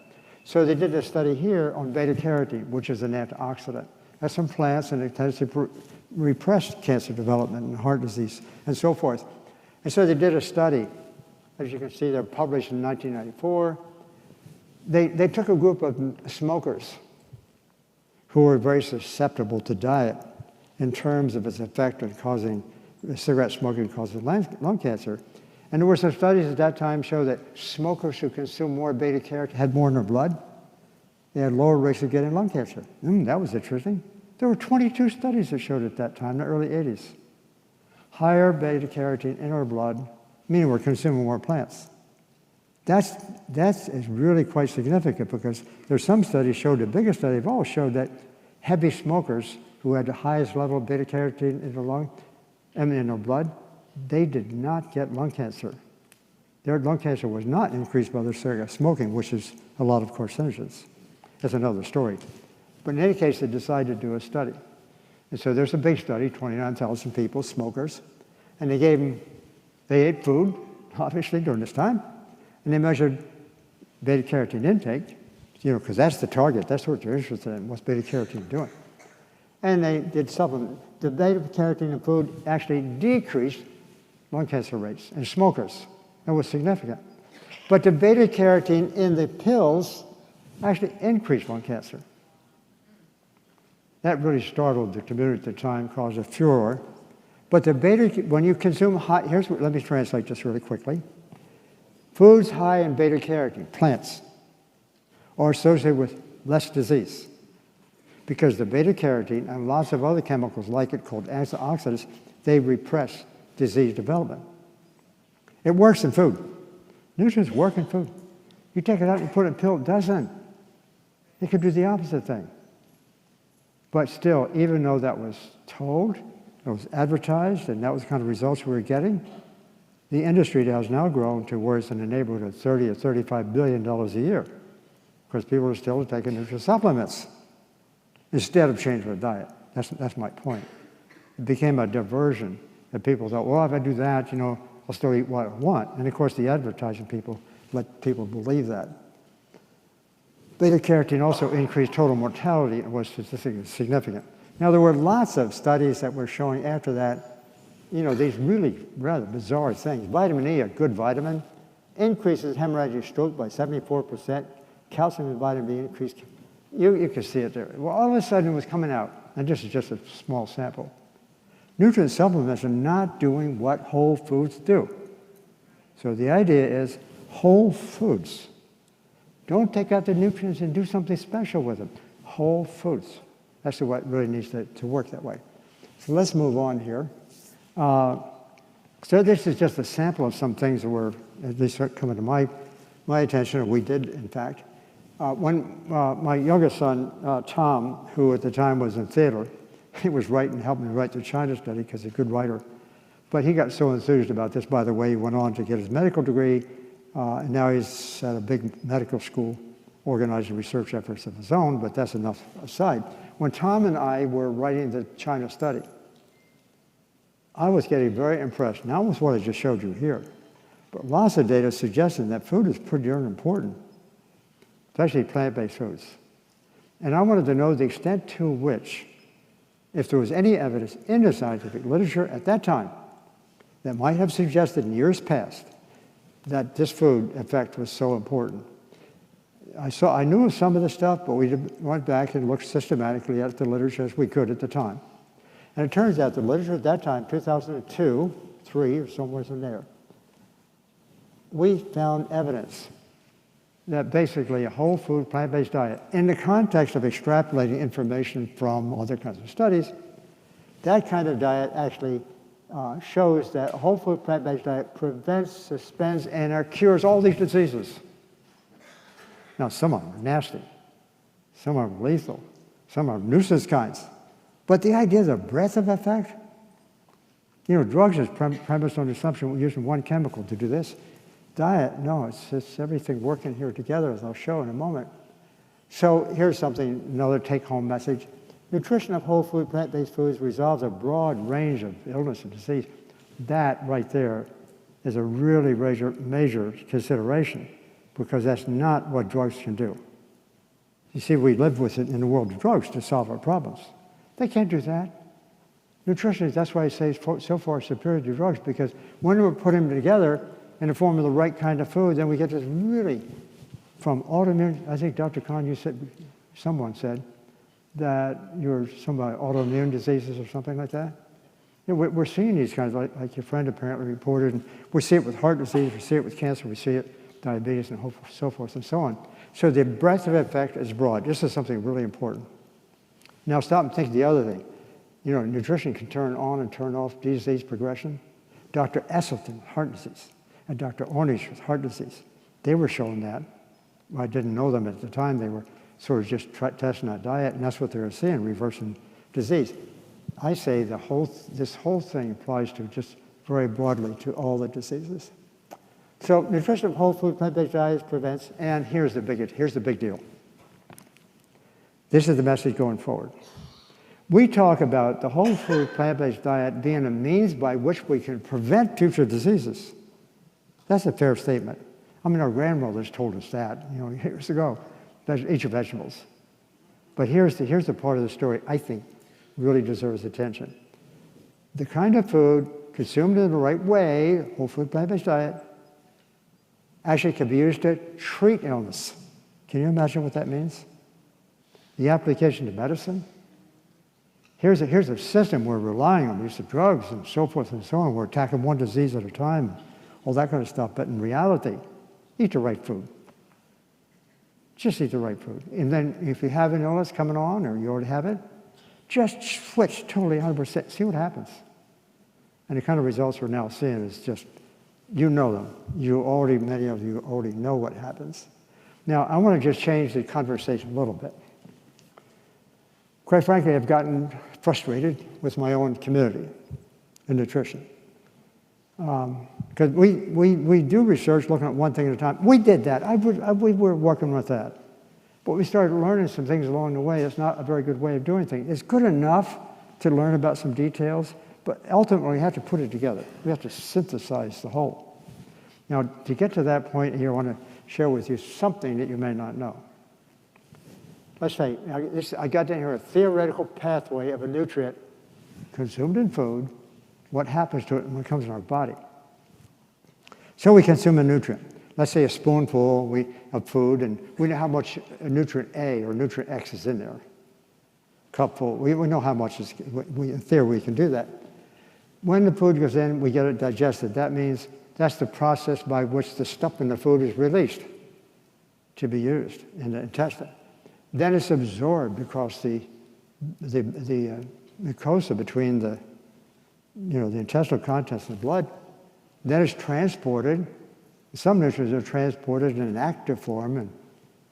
So they did a study here on beta-carotene, which is an antioxidant. That's from plants, and it tends to repress cancer development and heart disease and so forth. And so they did a study. As you can see, they're published in 1994. They took a group of smokers who were very susceptible to diet in terms of its effect on causing cigarette smoking causes lung cancer. And there were some studies at that time show that smokers who consumed more beta-carotene had more in their blood. They had lower rates of getting lung cancer. That was interesting. There were 22 studies that showed at that time, in the early 80s. Higher beta-carotene in our blood, meaning we're consuming more plants. That is really quite significant because there's some studies showed, the biggest study of all showed that heavy smokers who had the highest level of beta-carotene in their lung, and in their blood, they did not get lung cancer. Their lung cancer was not increased by their cigarette smoking, which is a lot of carcinogens. That's another story. But in any case, they decided to do a study. And so there's a big study, 29,000 people, smokers, and they ate food, obviously, during this time, and they measured beta-carotene intake, because that's the target, that's what they're interested in, what's beta-carotene doing. And they did supplement. The beta-carotene in food actually decreased lung cancer rates in smokers. That was significant. But the beta-carotene in the pills actually increased lung cancer. That really startled the community at the time, caused a furor. But when you consume high, let me translate this really quickly. Foods high in beta-carotene, plants, are associated with less disease because the beta-carotene and lots of other chemicals like it called antioxidants, they repress disease development. It works in food. Nutrients work in food. You take it out and you put it in a pill, it doesn't. It could do the opposite thing. But still, even though that was told, it was advertised, and that was the kind of results we were getting, the industry has now grown to where it's in the neighborhood of $30 or $35 billion a year because people are still taking nutrient supplements instead of changing their diet. That's my point. It became a diversion that people thought, well, if I do that, I'll still eat what I want. And of course, the advertising people let people believe that. Beta-carotene also increased total mortality and was statistically significant. Now, there were lots of studies that were showing after that, these really rather bizarre things. Vitamin E, a good vitamin, increases hemorrhagic stroke by 74%. Calcium and vitamin B increased. You can see it there. Well, all of a sudden it was coming out, and this is just a small sample. Nutrient supplements are not doing what whole foods do. So the idea is whole foods. Don't take out the nutrients and do something special with them. Whole foods. That's what really needs to work that way. So let's move on here. So this is just a sample of some things that were at least coming to my attention, or we did, in fact. When my youngest son, Tom, who at the time was in theater, he was helping me write the China study because he's a good writer. But he got so enthused about this, by the way, he went on to get his medical degree, and now he's at a big medical school organizing research efforts of his own, but that's enough aside. When Tom and I were writing the China study, I was getting very impressed, not with what I just showed you here, but lots of data suggesting that food is pretty darn important, especially plant-based foods. And I wanted to know the extent to which, if there was any evidence in the scientific literature at that time that might have suggested in years past that this food effect was so important. I knew of some of the stuff, but we went back and looked systematically at the literature as we could at the time. And it turns out the literature at that time, 2002, 3, or somewhere in there, we found evidence that basically a whole food, plant-based diet, in the context of extrapolating information from other kinds of studies, that kind of diet actually shows that a whole food, plant-based diet prevents, suspends, and cures all these diseases. Now, some of them are nasty. Some of them are lethal. Some are nuisance kinds. But the idea of the breadth of effect, drugs is premised on the assumption we're using one chemical to do this. Diet, no, it's everything working here together, as I'll show in a moment. So here's something, another take-home message. Nutrition of whole food, plant-based foods resolves a broad range of illness and disease. That right there is a really major consideration, because that's not what drugs can do. You see, we live with it in the world of drugs to solve our problems. They can't do that. Nutrition, that's why I say it's so far superior to drugs, because when we put them together in the form of the right kind of food, then we get this really, from autoimmune, I think Dr. Kahn, someone said that you're somebody autoimmune diseases or something like that. We're seeing these kinds, like your friend apparently reported, and we see it with heart disease, we see it with cancer, we see it diabetes, and so forth and so on. So the breadth of effect is broad. This is something really important. Now stop and think the other thing. Nutrition can turn on and turn off disease progression. Dr. Esselstyn, heart disease, and Dr. Ornish with heart disease, they were showing that. I didn't know them at the time. They were sort of just testing that diet, and that's what they were seeing, reversing disease. I say this whole thing applies to just very broadly to all the diseases. So nutrition of whole food, plant-based diets prevents, and here's the big deal. This is the message going forward. We talk about the whole food, plant-based diet being a means by which we can prevent future diseases. That's a fair statement. Our grandmothers told us that, years ago. Eat your vegetables. But here's the part of the story I think really deserves attention. The kind of food consumed in the right way, whole food, plant-based diet, actually can be used to treat illness. Can you imagine what that means? The application to medicine. Here's a system we're relying on, use of drugs and so forth and so on. We're attacking one disease at a time, all that kind of stuff. But in reality, eat the right food. Just eat the right food. And then if you have an illness coming on, or you already have it, just switch totally 100%. See what happens. And the kind of results we're now seeing is just, them. Many of you already know what happens. Now, I want to just change the conversation a little bit. Quite frankly, I've gotten frustrated with my own community in nutrition. Because we do research looking at one thing at a time. We did that. We were working with that. But we started learning some things along the way. It's not a very good way of doing things. It's good enough to learn about some details, but ultimately we have to put it together. We have to synthesize the whole. Now, to get to that point here, I want to share with you something that you may not know. Let's say, I got down here a theoretical pathway of a nutrient consumed in food, what happens to it when it comes in our body. So we consume a nutrient. Let's say a spoonful of food, and we know how much nutrient A or nutrient X is in there. Cupful, we know how much is, in theory we can do that. When the food goes in, we get it digested. That means that's the process by which the stuff in the food is released to be used in the intestine. Then it's absorbed across the mucosa between the intestinal contents and the blood. Then it's transported. Some nutrients are transported in an active form and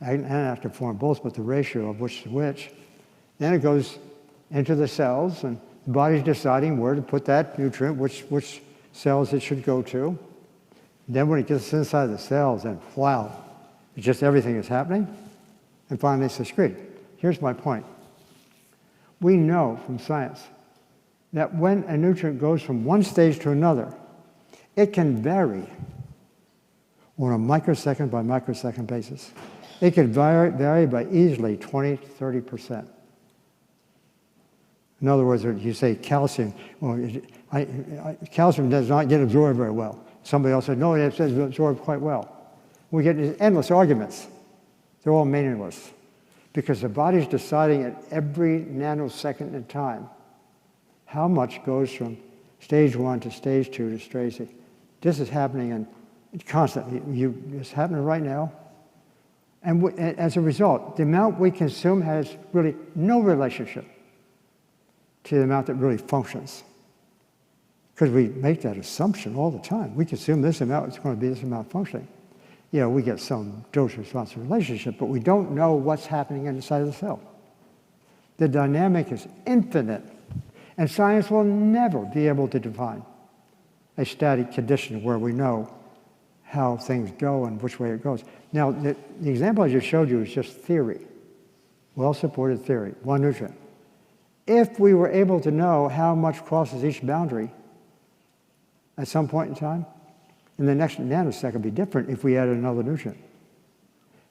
inactive form, both, but the ratio of which to which. Then it goes into the cells, and the body's deciding where to put that nutrient, which cells it should go to. Then when it gets inside the cells, and wow, it's just everything is happening. And finally, it's excreted. Here's my point. We know from science that when a nutrient goes from one stage to another, it can vary on a microsecond by microsecond basis. It can vary by easily 20, 30%. In other words, you say calcium. Well, calcium does not get absorbed very well. Somebody else said, no, it says absorbed quite well. We get endless arguments. They're all meaningless because the body's deciding at every nanosecond in time how much goes from stage 1 to stage 2 to stage 3. This is happening constantly. It's happening right now. And as a result, the amount we consume has really no relationship to the amount that really functions. Because we make that assumption all the time. We consume this amount, it's going to be this amount functioning. We get some dose-response relationship, but we don't know what's happening inside of the cell. The dynamic is infinite, and science will never be able to define a static condition where we know how things go and which way it goes. Now, the example I just showed you is just theory, well-supported theory, one nutrient. If we were able to know how much crosses each boundary at some point in time, then the next nanosecond would be different if we added another nutrient.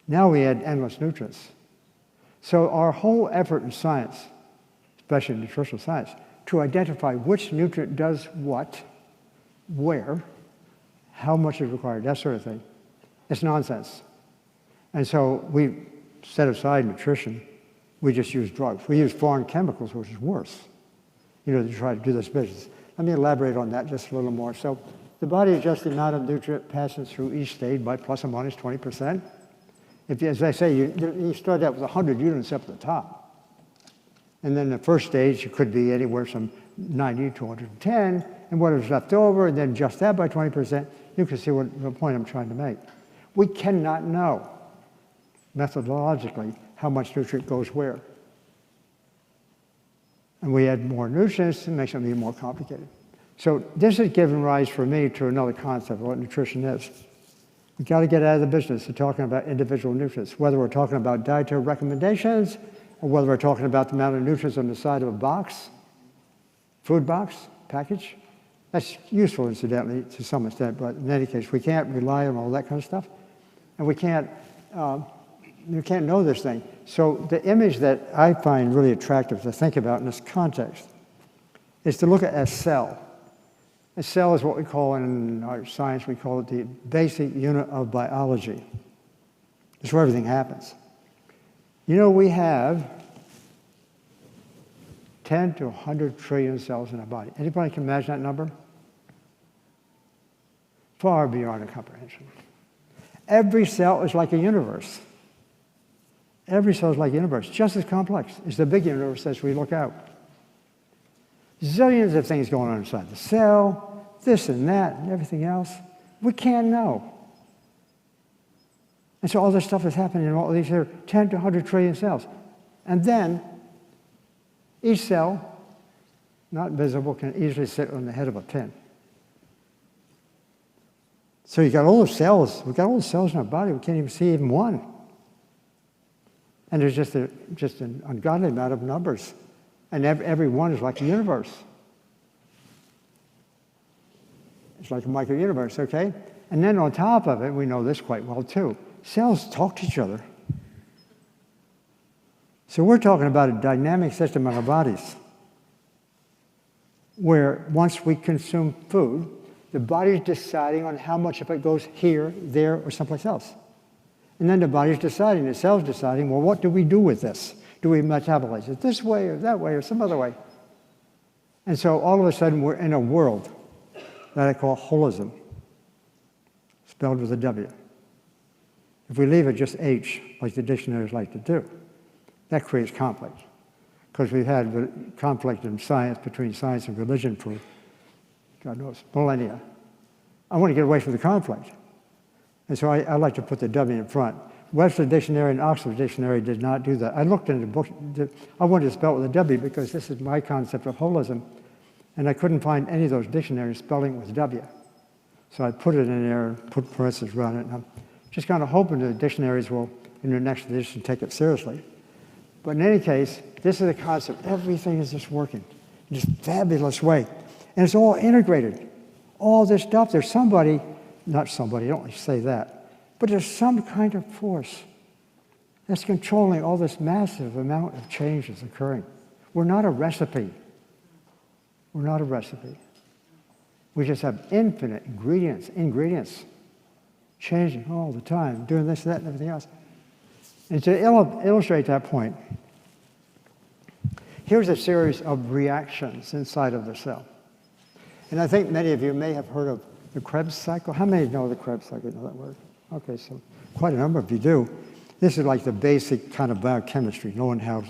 Now we add endless nutrients. So our whole effort in science, especially in nutritional science, to identify which nutrient does what, where, how much is required, that sort of thing, it's nonsense. And so we set aside nutrition. We just use drugs. We use foreign chemicals, which is worse, to try to do this business. Let me elaborate on that just a little more. So the body adjusts the amount of nutrient passing through each stage by plus or minus 20%. If, as I say, you start out with 100 units up at the top. And then the first stage, it could be anywhere from 90 to 110, and whatever's left over, and then adjust that by 20%. You can see the point I'm trying to make. We cannot know methodologically how much nutrient goes where. And we add more nutrients, it makes it even more complicated. So this has given rise for me to another concept of what nutrition is. We've got to get out of the business of talking about individual nutrients, whether we're talking about dietary recommendations or whether we're talking about the amount of nutrients on the side of a box, food box, package. That's useful, incidentally, to some extent, but in any case, we can't rely on all that kind of stuff. And we can't know this thing. So the image that I find really attractive to think about in this context is to look at a cell. A cell is what we call, in our science, we call it the basic unit of biology. It's where everything happens. We have 10 to 100 trillion cells in our body. Anybody can imagine that number? Far beyond our comprehension. Every cell is like a universe. Every cell is like a universe, just as complex as the big universe as we look out. Zillions of things going on inside the cell, this and that and everything else. We can't know. And so all this stuff is happening in all these here 10 to 100 trillion cells. And then each cell, not visible, can easily sit on the head of a pin. So you got all the cells, we've got all the cells in our body, we can't even see even one. And there's just an ungodly amount of numbers. And every one is like a universe. It's like a micro-universe, okay? And then on top of it, we know this quite well too, cells talk to each other. So we're talking about a dynamic system in our bodies where once we consume food, the body's deciding on how much of it goes here, there, or someplace else. And then the body's deciding, the cell's deciding, well, what do we do with this? Do we metabolize it this way or that way or some other way? And so all of a sudden we're in a world that I call holism, spelled with a W. If we leave it just H, like the dictionaries like to do, that creates conflict. Because we've had conflict in science, between science and religion for, God knows, millennia. I want to get away from the conflict. And so I like to put the W in front. Webster Dictionary and Oxford Dictionary did not do that. I looked in the book, I wanted to spell it with a W because this is my concept of holism, and I couldn't find any of those dictionaries spelling with W. So I put it in there, put parentheses around it, and I'm just kind of hoping the dictionaries will, in the next edition, take it seriously. But in any case, this is the concept. Everything is just working in this fabulous way. And it's all integrated. All this stuff, there's somebody, not somebody, I don't like to say that, but there's some kind of force that's controlling all this massive amount of changes occurring. We're not a recipe. We're not a recipe. We just have infinite ingredients changing all the time, doing this, that, and everything else. And to illustrate that point, here's a series of reactions inside of the cell. And I think many of you may have heard of the Krebs Cycle. How many know the Krebs Cycle? Know that word? Okay, so quite a number of you do. This is like the basic kind of biochemistry, knowing how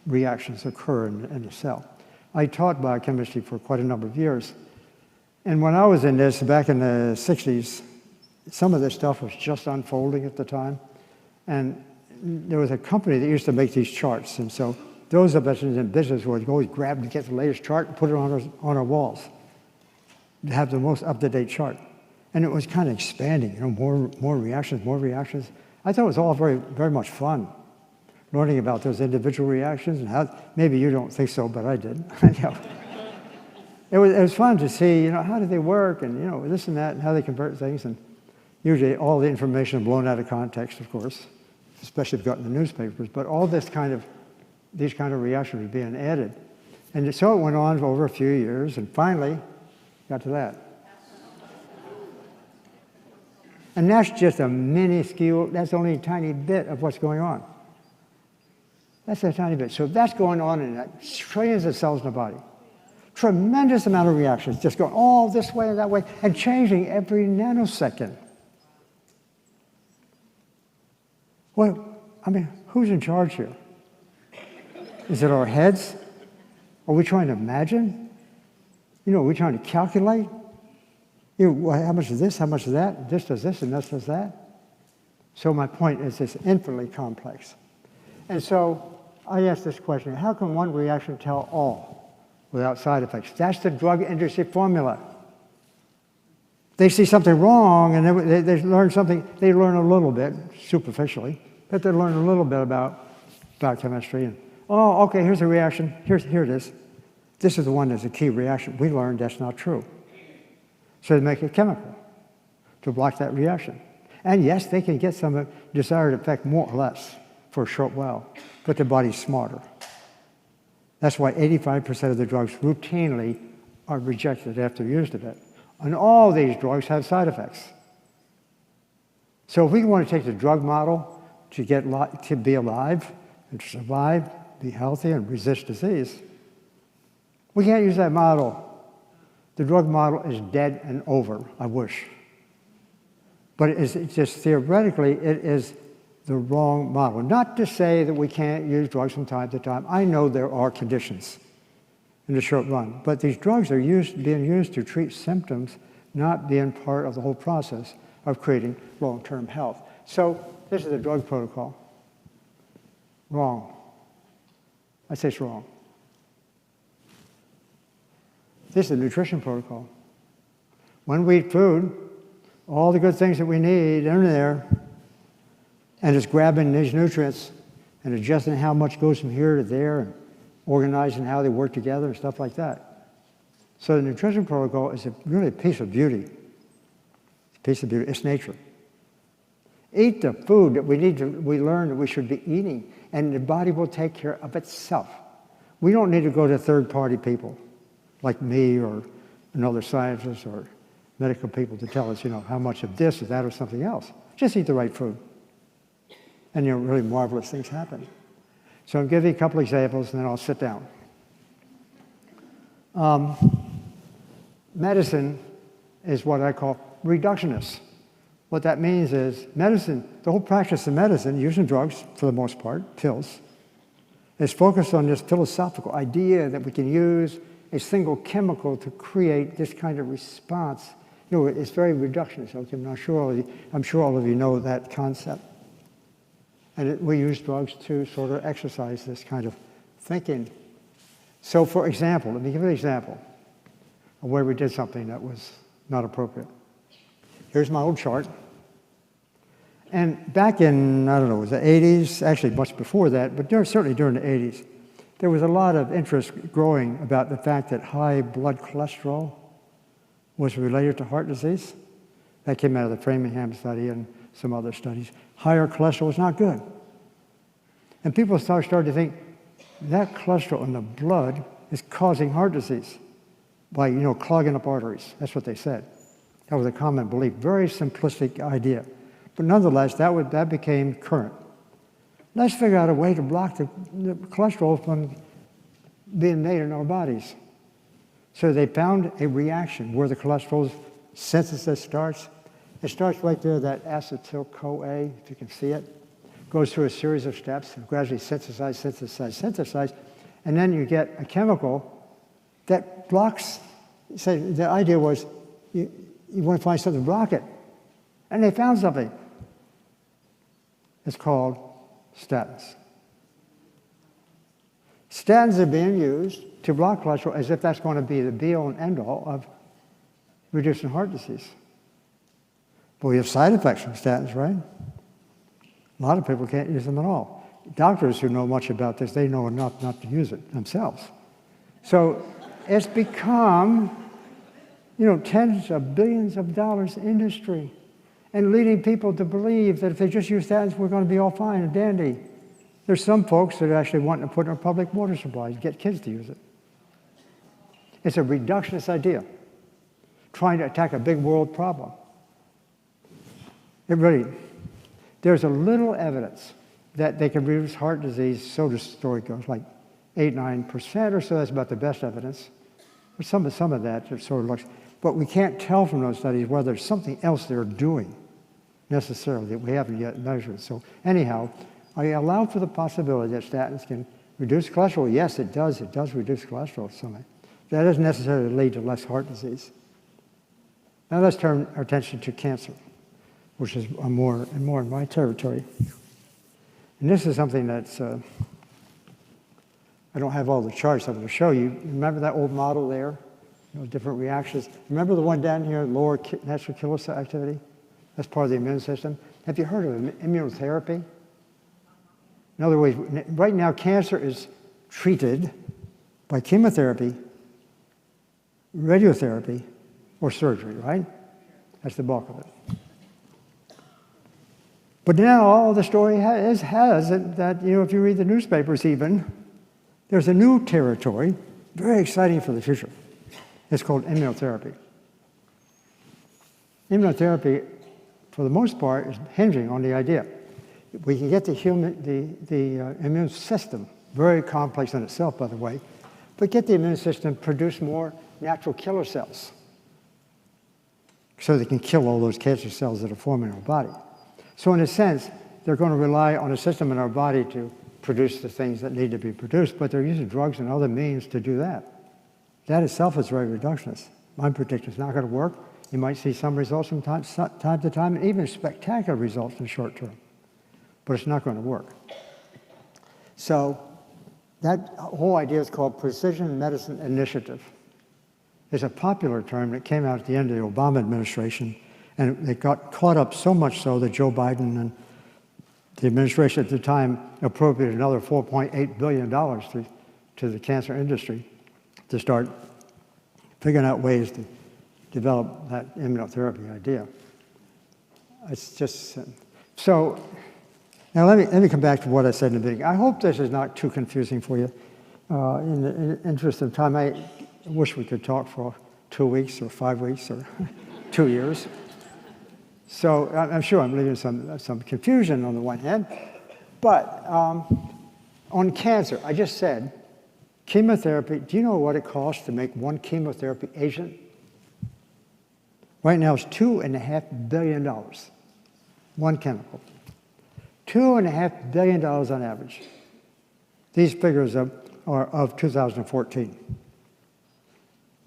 reactions occur in the cell. I taught biochemistry for quite a number of years. And when I was in this, back in the 60s, some of this stuff was just unfolding at the time. And there was a company that used to make these charts. And so those of us in business would always grab to get the latest chart and put it on our walls to have the most up-to-date chart. And it was kind of expanding, more reactions, more reactions. I thought it was all very, very much fun, learning about those individual reactions and how, maybe you don't think so, but I did. It was fun to see, how do they work and, this and that and how they convert things. And usually all the information blown out of context, of course, especially if you got in the newspapers. But all these kind of reactions were being added. And so it went on for over a few years and finally got to that. And that's just a minuscule, that's only a tiny bit of what's going on. That's a tiny bit. So that's going on in trillions of cells in the body. Tremendous amount of reactions just going all this way and that way and changing every nanosecond. Well, who's in charge here? Is it our heads? Are we trying to imagine? Are we trying to calculate? How much is this, how much is that? This does this and this does that. So my point is it's infinitely complex. And so I asked this question, how can one reaction tell all without side effects? That's the drug industry formula. They see something wrong and they learn something, they learn a little bit, superficially, but they learn a little bit about biochemistry. And, okay, here's a reaction, here it is. This is the one that's a key reaction. We learned that's not true. So they make a chemical to block that reaction. And yes, they can get some desired effect more or less for a short while, but the body's smarter. That's why 85% of the drugs routinely are rejected after used a bit. And all these drugs have side effects. So if we want to take the drug model to be alive and to survive, be healthy and resist disease, we can't use that model. The drug model is dead and over, I wish. But it's just theoretically, it is the wrong model. Not to say that we can't use drugs from time to time. I know there are conditions in the short run, but these drugs are being used to treat symptoms, not being part of the whole process of creating long-term health. So this is the drug protocol. Wrong. I say it's wrong. This is the nutrition protocol. When we eat food, all the good things that we need are in there, and it's grabbing these nutrients and adjusting how much goes from here to there and organizing how they work together and stuff like that. So the nutrition protocol is really a piece of beauty. It's a piece of beauty. It's nature. Eat the food that we learn that we should be eating, and the body will take care of itself. We don't need to go to third-party people like me or another scientist or medical people to tell us, how much of this or that or something else. Just eat the right food. And, really marvelous things happen. So I'll give you a couple examples and then I'll sit down. Medicine is what I call reductionist. What that means is medicine, the whole practice of medicine, using drugs for the most part, pills, is focused on this philosophical idea that we can use a single chemical to create this kind of response. It's very reductionist. Okay, I'm sure all of you know that concept. And we use drugs to sort of exercise this kind of thinking. So for example, let me give you an example of where we did something that was not appropriate. Here's my old chart. And back in, it was the 80s, actually much before that, but certainly during the 80s, there was a lot of interest growing about the fact that high blood cholesterol was related to heart disease. That came out of the Framingham study and some other studies. Higher cholesterol is not good. And people started to think that cholesterol in the blood is causing heart disease by, clogging up arteries. That's what they said. That was a common belief, very simplistic idea. But nonetheless, that became current. Let's figure out a way to block the cholesterol from being made in our bodies. So they found a reaction where the cholesterol synthesis starts. It starts right there, that acetyl-CoA, if you can see it. Goes through a series of steps and gradually synthesize, and then you get a chemical that blocks. So the idea was you want to find something to block it. And they found something. It's called statins. Statins are being used to block cholesterol as if that's going to be the be-all and end-all of reducing heart disease. But we have side effects from statins, right? A lot of people can't use them at all. Doctors who know much about this, they know enough not to use it themselves. So it's become, tens of billions of dollars industry, and leading people to believe that if they just use statins, we're going to be all fine and dandy. There's some folks that actually want to put in our public water supplies, get kids to use it. It's a reductionist idea, trying to attack a big world problem. There's a little evidence that they can reduce heart disease, so the story goes, like 8-9% or so. That's about the best evidence. But some of that just sort of looks, but we can't tell from those studies whether there's something else they're doing necessarily that we haven't yet measured. So anyhow, I allow for the possibility that statins can reduce cholesterol. Yes, it does. It does reduce cholesterol somewhat. That doesn't necessarily lead to less heart disease. Now let's turn our attention to cancer, which is more and more in my territory. And this is something that's, I don't have all the charts I'm going to show you. Remember that old model there? Different reactions. Remember the one down here, lower natural killer cell activity? That's part of the immune system. Have you heard of immunotherapy? In other words, right now cancer is treated by chemotherapy, radiotherapy, or surgery, right? That's the bulk of it. But now all the story has that, if you read the newspapers even, there's a new territory, very exciting for the future. It's called immunotherapy. Immunotherapy, for the most part, is hinging on the idea we can get the immune system, very complex in itself, by the way, but get the immune system produce more natural killer cells so they can kill all those cancer cells that are forming in our body. So in a sense, they're going to rely on a system in our body to produce the things that need to be produced, but they're using drugs and other means to do that. That itself is very reductionist. My prediction is not going to work. You might see some results from time to time, and even spectacular results in the short term, but it's not going to work. So that whole idea is called Precision Medicine Initiative. It's a popular term that came out at the end of the Obama administration, and it got caught up so much so that Joe Biden and the administration at the time appropriated another $4.8 billion to the cancer industry to start figuring out ways to develop that immunotherapy idea. It's just, so now let me come back to what I said in the beginning. I hope this is not too confusing for you. In the interest of time, I wish we could talk for 2 weeks or 5 weeks or 2 years. So I'm sure I'm leaving some confusion on the one hand, but on cancer, I just said, chemotherapy, do you know what it costs to make one chemotherapy agent? Right now it's $2.5 billion, one chemical. $2.5 billion on average. These figures are of 2014.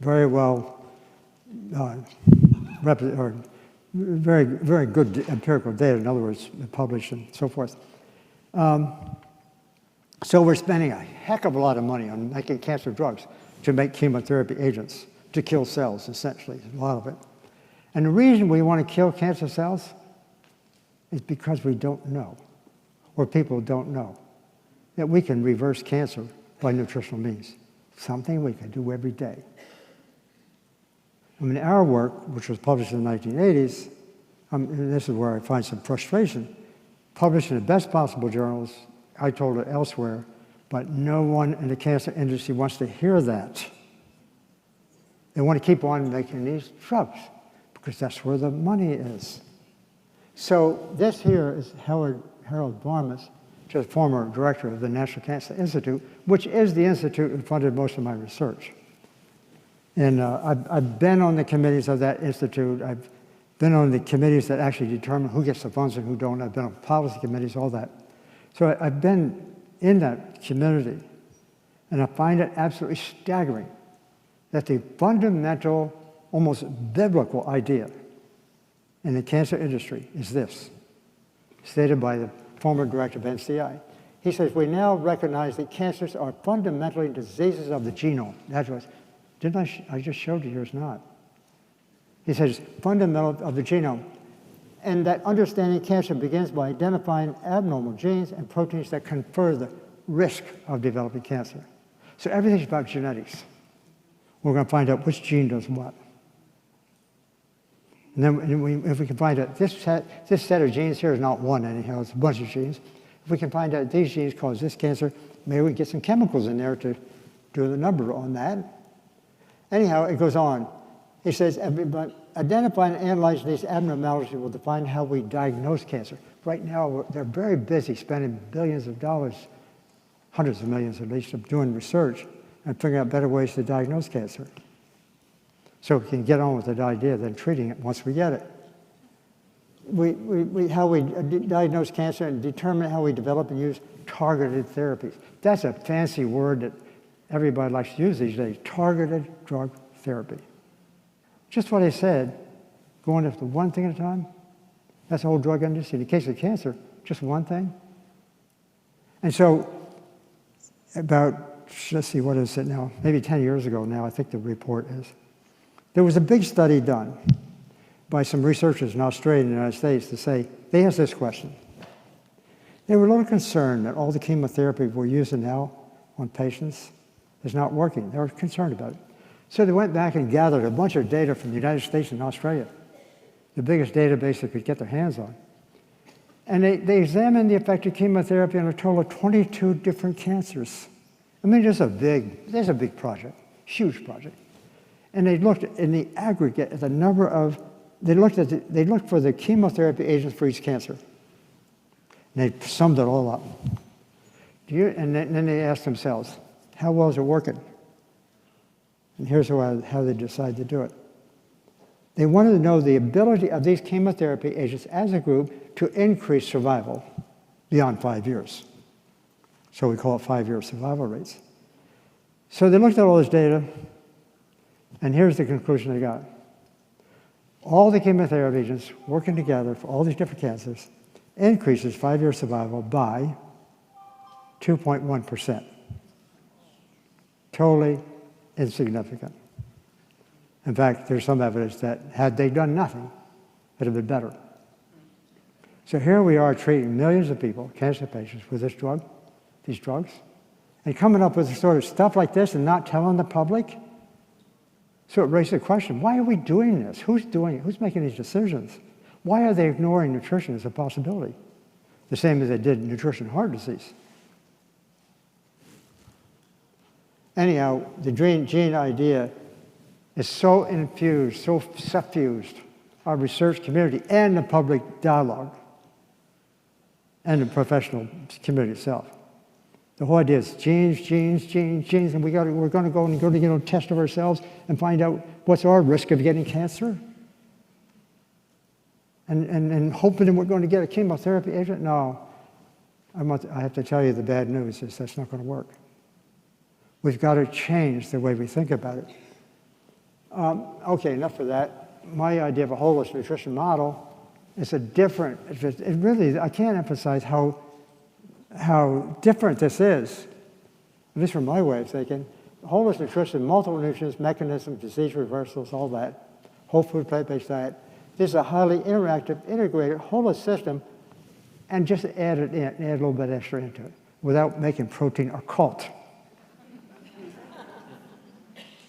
Very well, very, very good empirical data, in other words, published and so forth. So we're spending a heck of a lot of money on making cancer drugs to make chemotherapy agents, to kill cells, essentially, a lot of it. And the reason we want to kill cancer cells is because we don't know, or people don't know, that we can reverse cancer by nutritional means, something we can do every day. I mean, our work, which was published in the 1980s, and this is where I find some frustration, published in the best possible journals, I told it elsewhere, but no one in the cancer industry wants to hear that. They want to keep on making these drugs because that's where the money is. So this here is Harold Barmas, just former director of the National Cancer Institute, which is the institute that funded most of my research. And I've been on the committees of that institute. I've been on the committees that actually determine who gets the funds and who don't. I've been on policy committees, all that. So I've been in that community, and I find it absolutely staggering that the fundamental, almost biblical idea in the cancer industry is this, stated by the former director of NCI. He says, we now recognize that cancers are fundamentally diseases of the genome. That's what, didn't I just showed you, here's not. He says, fundamental of the genome. And that understanding cancer begins by identifying abnormal genes and proteins that confer the risk of developing cancer. So everything's about genetics. We're going to find out which gene does what. And then if we can find out, this set of genes here is not one anyhow, it's a bunch of genes. If we can find out these genes cause this cancer, maybe we can get some chemicals in there to do the number on that. Anyhow, it goes on. He says, identifying and analyzing these abnormalities will define how we diagnose cancer. Right now, they're very busy spending billions of dollars, hundreds of millions at least, of doing research and figuring out better ways to diagnose cancer. So we can get on with the idea than treating it once we get it. How we diagnose cancer and determine how we develop and use targeted therapies. That's a fancy word that everybody likes to use these days, targeted drug therapy. Just what I said, going after one thing at a time. That's the whole drug industry. In the case of cancer, just one thing. And so about, let's see, what is it now? Maybe 10 years ago now, I think the report is. There was a big study done by some researchers in Australia and the United States to say, they asked this question. They were a little concerned that all the chemotherapy we're using now on patients is not working. They were concerned about it. So they went back and gathered a bunch of data from the United States and Australia, the biggest database they could get their hands on. And they examined the effect of chemotherapy on a total of 22 different cancers. I mean, there's a big project, huge project. And they looked in the aggregate at the number of, they looked for the chemotherapy agents for each cancer. And they summed it all up. And then they asked themselves, how well is it working? And here's how they decided to do it. They wanted to know the ability of these chemotherapy agents as a group to increase survival beyond 5 years. So we call it 5-year survival rates. So they looked at all this data, and here's the conclusion they got. All the chemotherapy agents working together for all these different cancers increases 5-year survival by 2.1%. Totally insignificant. In fact, there's some evidence that had they done nothing, it would have been better. So here we are treating millions of people, cancer patients, with this drug, these drugs, and coming up with sort of stuff like this and not telling the public. So it raises the question, why are we doing this? Who's doing it? Who's making these decisions? Why are they ignoring nutrition as a possibility? The same as they did nutrition heart disease. Anyhow, the gene idea is so infused, so suffused our research community and the public dialogue and the professional community itself. The whole idea is genes, and we're going to go and test of ourselves and find out what's our risk of getting cancer. And hoping that we're going to get a chemotherapy agent. No, I have to tell you the bad news is that's not going to work. We've got to change the way we think about it. Okay, enough of that. My idea of a holistic nutrition model is I can't emphasize how different this is, at least from my way of thinking. Holistic nutrition, multiple nutrients, mechanisms, disease reversals, all that, whole food, plant-based diet. This is a highly interactive, integrated, holistic system, and just add a little bit extra into it without making protein a cult.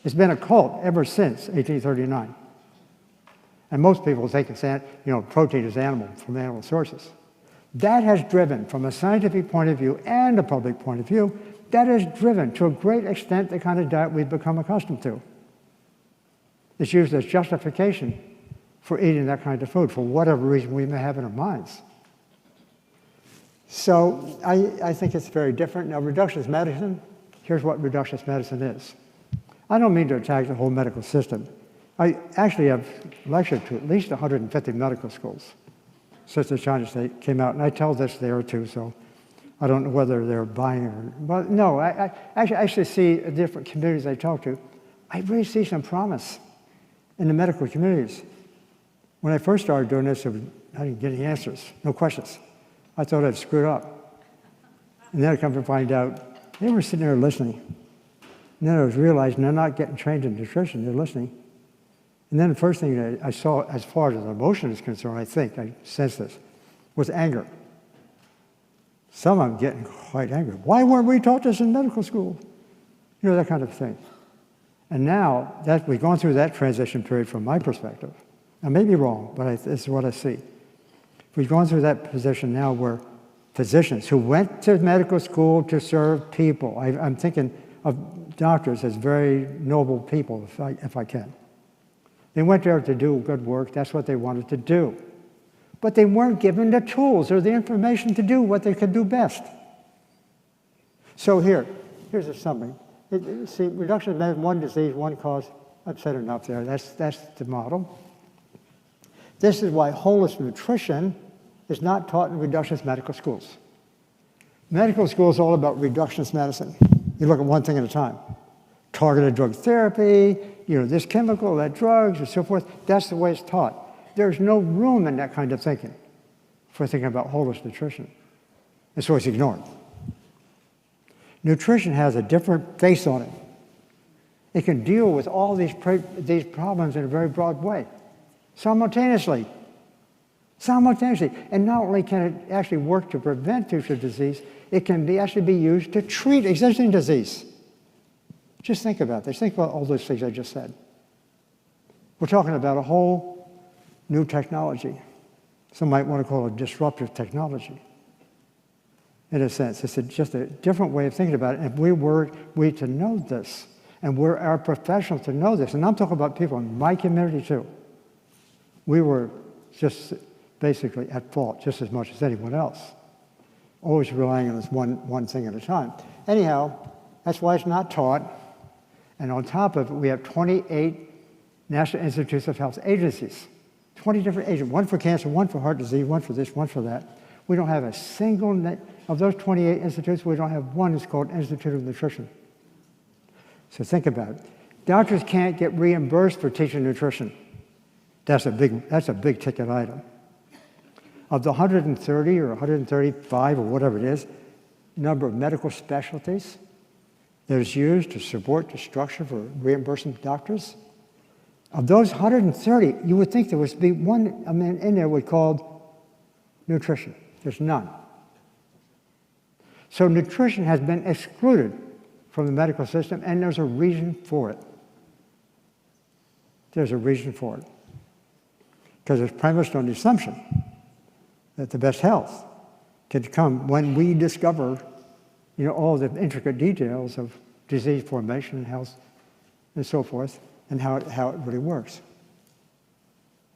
It's been a cult ever since 1839. And most people think it's, protein is from animal sources. That has driven, from a scientific point of view and a public point of view, that has driven to a great extent the kind of diet we've become accustomed to. It's used as justification for eating that kind of food for whatever reason we may have in our minds. So I think it's very different. Now, reductionist medicine, here's what reductionist medicine is. I don't mean to attack the whole medical system. I actually have lectured to at least 150 medical schools since the China State came out, and I tell this there too, so I don't know whether they're buying or, but no, I actually see the different communities I talk to. I really see some promise in the medical communities. When I first started doing this, I didn't get any answers, no questions. I thought I'd screwed up. And then I come to find out they were sitting there listening. And then I was realizing they're not getting trained in nutrition, they're listening. And then the first thing that I saw, as far as emotion is concerned, I sensed this, was anger. Some of them getting quite angry. Why weren't we taught this in medical school? You know, that kind of thing. And now that we've gone through that transition period from my perspective. I may be wrong, but this is what I see. We've gone through that position now where physicians who went to medical school to serve people, I'm thinking of doctors as very noble people, if I can. They went there to do good work. That's what they wanted to do. But they weren't given the tools or the information to do what they could do best. So here's a summary. See, reduction of one disease, one cause. I've said enough there. That's the model. This is why holistic nutrition is not taught in reductionist medical schools. Medical school is all about reductionist medicine. You look at one thing at a time. Targeted drug therapy, this chemical, that drugs, and so forth. That's the way it's taught. There's no room in that kind of thinking for thinking about holistic nutrition. And so it's ignored. Nutrition has a different face on it. It can deal with all these problems in a very broad way, simultaneously. And not only can it actually work to prevent future disease, it can actually be used to treat existing disease. Just think about this. Think about all those things I just said. We're talking about a whole new technology. Some might want to call it disruptive technology. In a sense, it's just a different way of thinking about it. And we to know this, and we're our professionals to know this. And I'm talking about people in my community too. We were just basically at fault just as much as anyone else, always relying on this one thing at a time. Anyhow, that's why it's not taught. And on top of it, we have 28 National Institutes of Health agencies, 20 different agencies, one for cancer, one for heart disease, one for this, one for that. We don't have a single, of those 28 institutes, we don't have one that's called Institute of Nutrition. So think about it. Doctors can't get reimbursed for teaching nutrition. That's a big ticket item. Of the 130 or 135 or whatever it is, number of medical specialties that is used to support the structure for reimbursing doctors, of those 130, you would think there would be one in there called nutrition. There's none. So nutrition has been excluded from the medical system, and there's a reason for it. There's a reason for it. Because it's premised on the assumption that the best health can come when we discover all the intricate details of disease formation and health and so forth, and how it really works.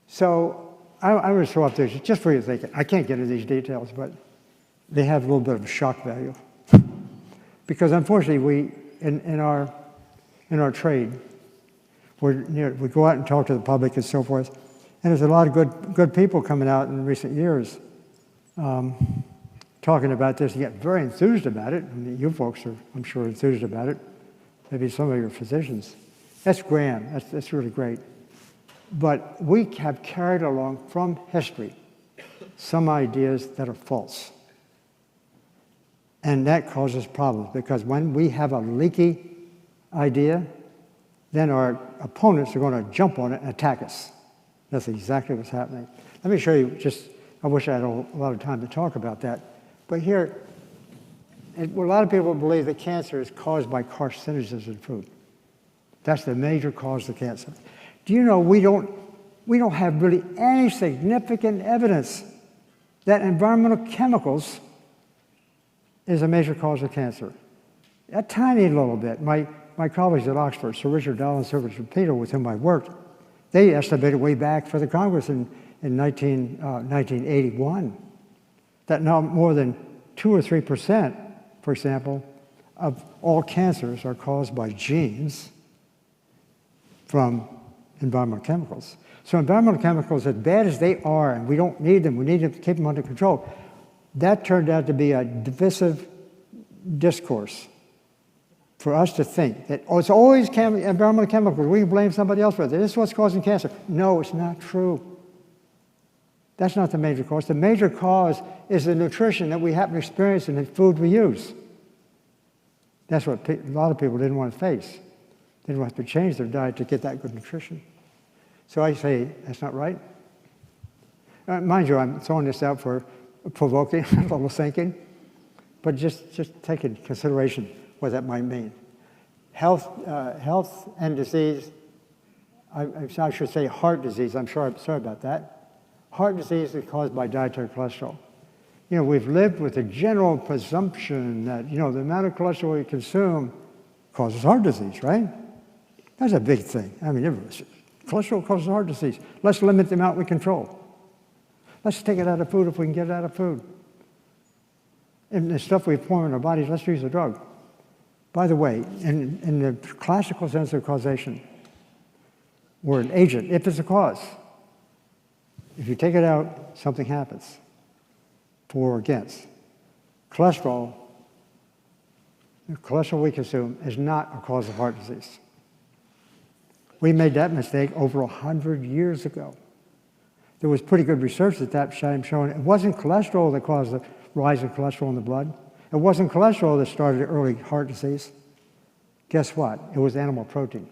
So I would throw up there, just for you thinking. I can't get into these details, but they have a little bit of shock value. Because unfortunately, we, in our trade, we go out and talk to the public and so forth, and there's a lot of good people coming out in recent years talking about this and get very enthused about it. I mean, you folks are, I'm sure, enthused about it. Maybe some of your physicians. That's grand. That's really great. But we have carried along from history some ideas that are false. And that causes problems, because when we have a leaky idea, then our opponents are going to jump on it and attack us. That's exactly what's happening. Let me show you I wish I had a lot of time to talk about that. But here, a lot of people believe that cancer is caused by carcinogens in food. That's the major cause of cancer. Do you know we don't have really any significant evidence that environmental chemicals is a major cause of cancer? A tiny little bit. My colleagues at Oxford, Sir Richard Dall and Sir Richard Peter, with whom I worked, they estimated way back for the Congress in 1981 that now more than 2 or 3%, for example, of all cancers are caused by genes from environmental chemicals. So environmental chemicals, as bad as they are, and we don't need them, we need to keep them under control, that turned out to be a divisive discourse for us to think that, it's always environmental chemicals, we can blame somebody else for it. This is what's causing cancer. No, it's not true. That's not the major cause. The major cause is the nutrition that we happen to experience in the food we use. That's what a lot of people didn't want to face. They didn't want to change their diet to get that good nutrition. So I say, that's not right. Mind you, I'm throwing this out for provoking, a little thinking, but just take into consideration what that might mean. Health and disease, I should say heart disease, sorry about that. Heart disease is caused by dietary cholesterol. You know, we've lived with a general presumption that, the amount of cholesterol we consume causes heart disease, right? That's a big thing. I mean, cholesterol causes heart disease. Let's limit the amount we control. Let's take it out of food if we can get it out of food. And the stuff we form in our bodies, let's use a drug. By the way, in the classical sense of causation, we're an agent if it's a cause. If you take it out, something happens. For or against. Cholesterol, the cholesterol we consume is not a cause of heart disease. We made that mistake over 100 years ago. There was pretty good research at that time showing it wasn't cholesterol that caused the rise in cholesterol in the blood. It wasn't cholesterol that started early heart disease. Guess what? It was animal protein.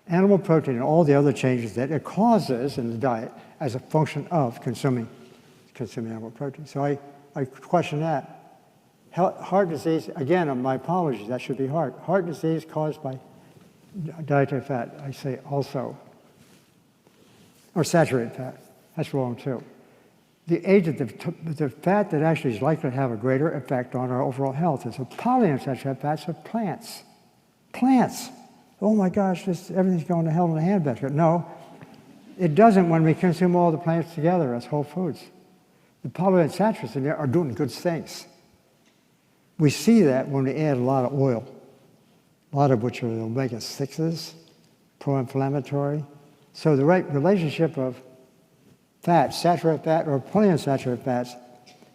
Animal protein and all the other changes that it causes in the diet as a function of consuming animal protein. So I question that. Heart disease, again, my apologies, that should be heart. Heart disease caused by dietary fat, I say also. Or saturated fat, that's wrong too. The fat that actually is likely to have a greater effect on our overall health is the polyunsaturated fats of plants. Plants. Oh my gosh, everything's going to hell in a handbasket. No, it doesn't when we consume all the plants together as whole foods. The polyunsaturates in there are doing good things. We see that when we add a lot of oil, a lot of which are the omega-6s, pro-inflammatory. So the right relationship of fat, saturated fat, or polyunsaturated fats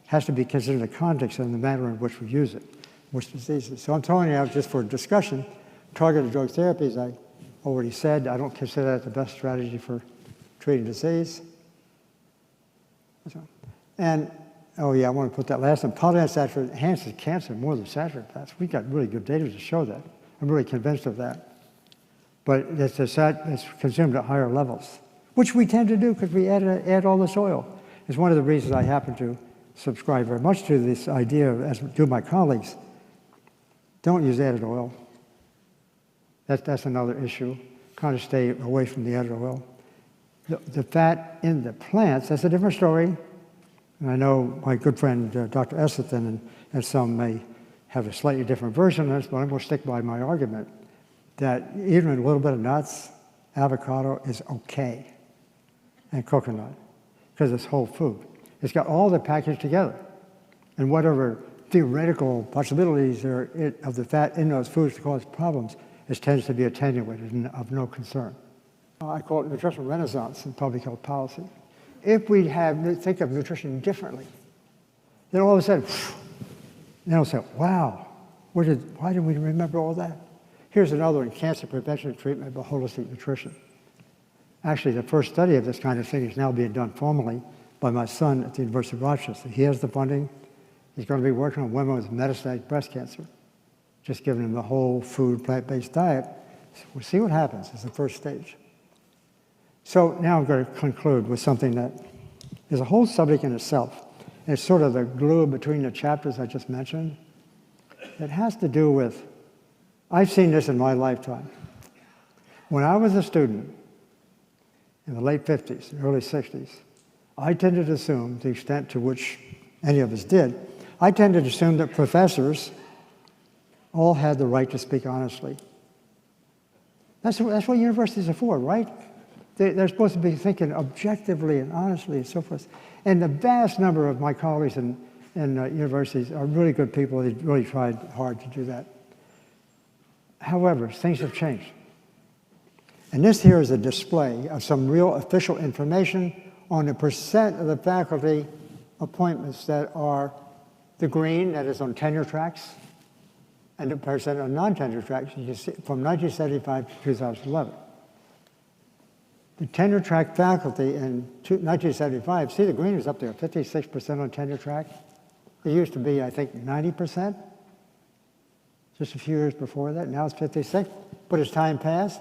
has to be considered in the context of the manner in which we use it, which diseases. So I'm throwing it out just for discussion. Targeted drug therapy, as I already said, I don't consider that the best strategy for treating disease. And, oh yeah, I want to put that last one. Polyunsaturated enhances cancer more than saturated fats. We got really good data to show that. I'm really convinced of that. But it's consumed at higher levels, which we tend to do because we add all this oil. It's one of the reasons I happen to subscribe very much to this idea, as do my colleagues. Don't use added oil. That's another issue. Kind of stay away from the added oil. The fat in the plants, that's a different story. And I know my good friend Dr. Esselstyn and some may have a slightly different version of this, but I'm going to stick by my argument that even a little bit of nuts, avocado is okay, and coconut, because it's whole food. It's got all the package together. And whatever theoretical possibilities there of the fat in those foods to cause problems, it tends to be attenuated and of no concern. I call it nutritional renaissance in public health policy. If we think of nutrition differently, then all of a sudden, they'll say, wow, why didn't we remember all that? Here's another one, cancer prevention and treatment by holistic nutrition. Actually, the first study of this kind of thing is now being done formally by my son at the University of Rochester. He has the funding. He's going to be working on women with metastatic breast cancer, just giving them the whole food, plant-based diet. So we'll see what happens. It's the first stage. So now I'm going to conclude with something that is a whole subject in itself. And it's sort of the glue between the chapters I just mentioned. It has to do with, I've seen this in my lifetime. When I was a student in the late 50s, early 60s, I tended to assume, the extent to which any of us did, I tended to assume that professors all had the right to speak honestly. That's what universities are for, right? They're supposed to be thinking objectively and honestly and so forth. And the vast number of my colleagues in universities are really good people. They really tried hard to do that. However, things have changed. And this here is a display of some real official information on the percent of the faculty appointments that are the green, that is on tenure tracks, and the percent on non-tenure tracks, you can see from 1975 to 2011. The tenure track faculty in 1975, see the green is up there, 56% on tenure track. It used to be, I think, 90%, just a few years before that. Now it's 56, but as time passed,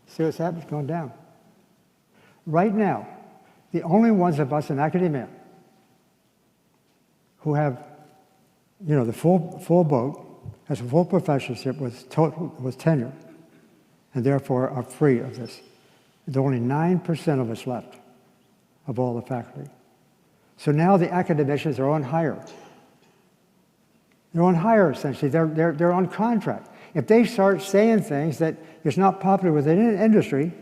see what's happened? It's gone down. Right now, the only ones of us in academia who have, the full boat, has a full professorship with tenure, and therefore are free of this. There's only 9% of us left, of all the faculty. So now the academicians are on hire. They're on hire, essentially. They're on contract. If they start saying things that is not popular within the industry,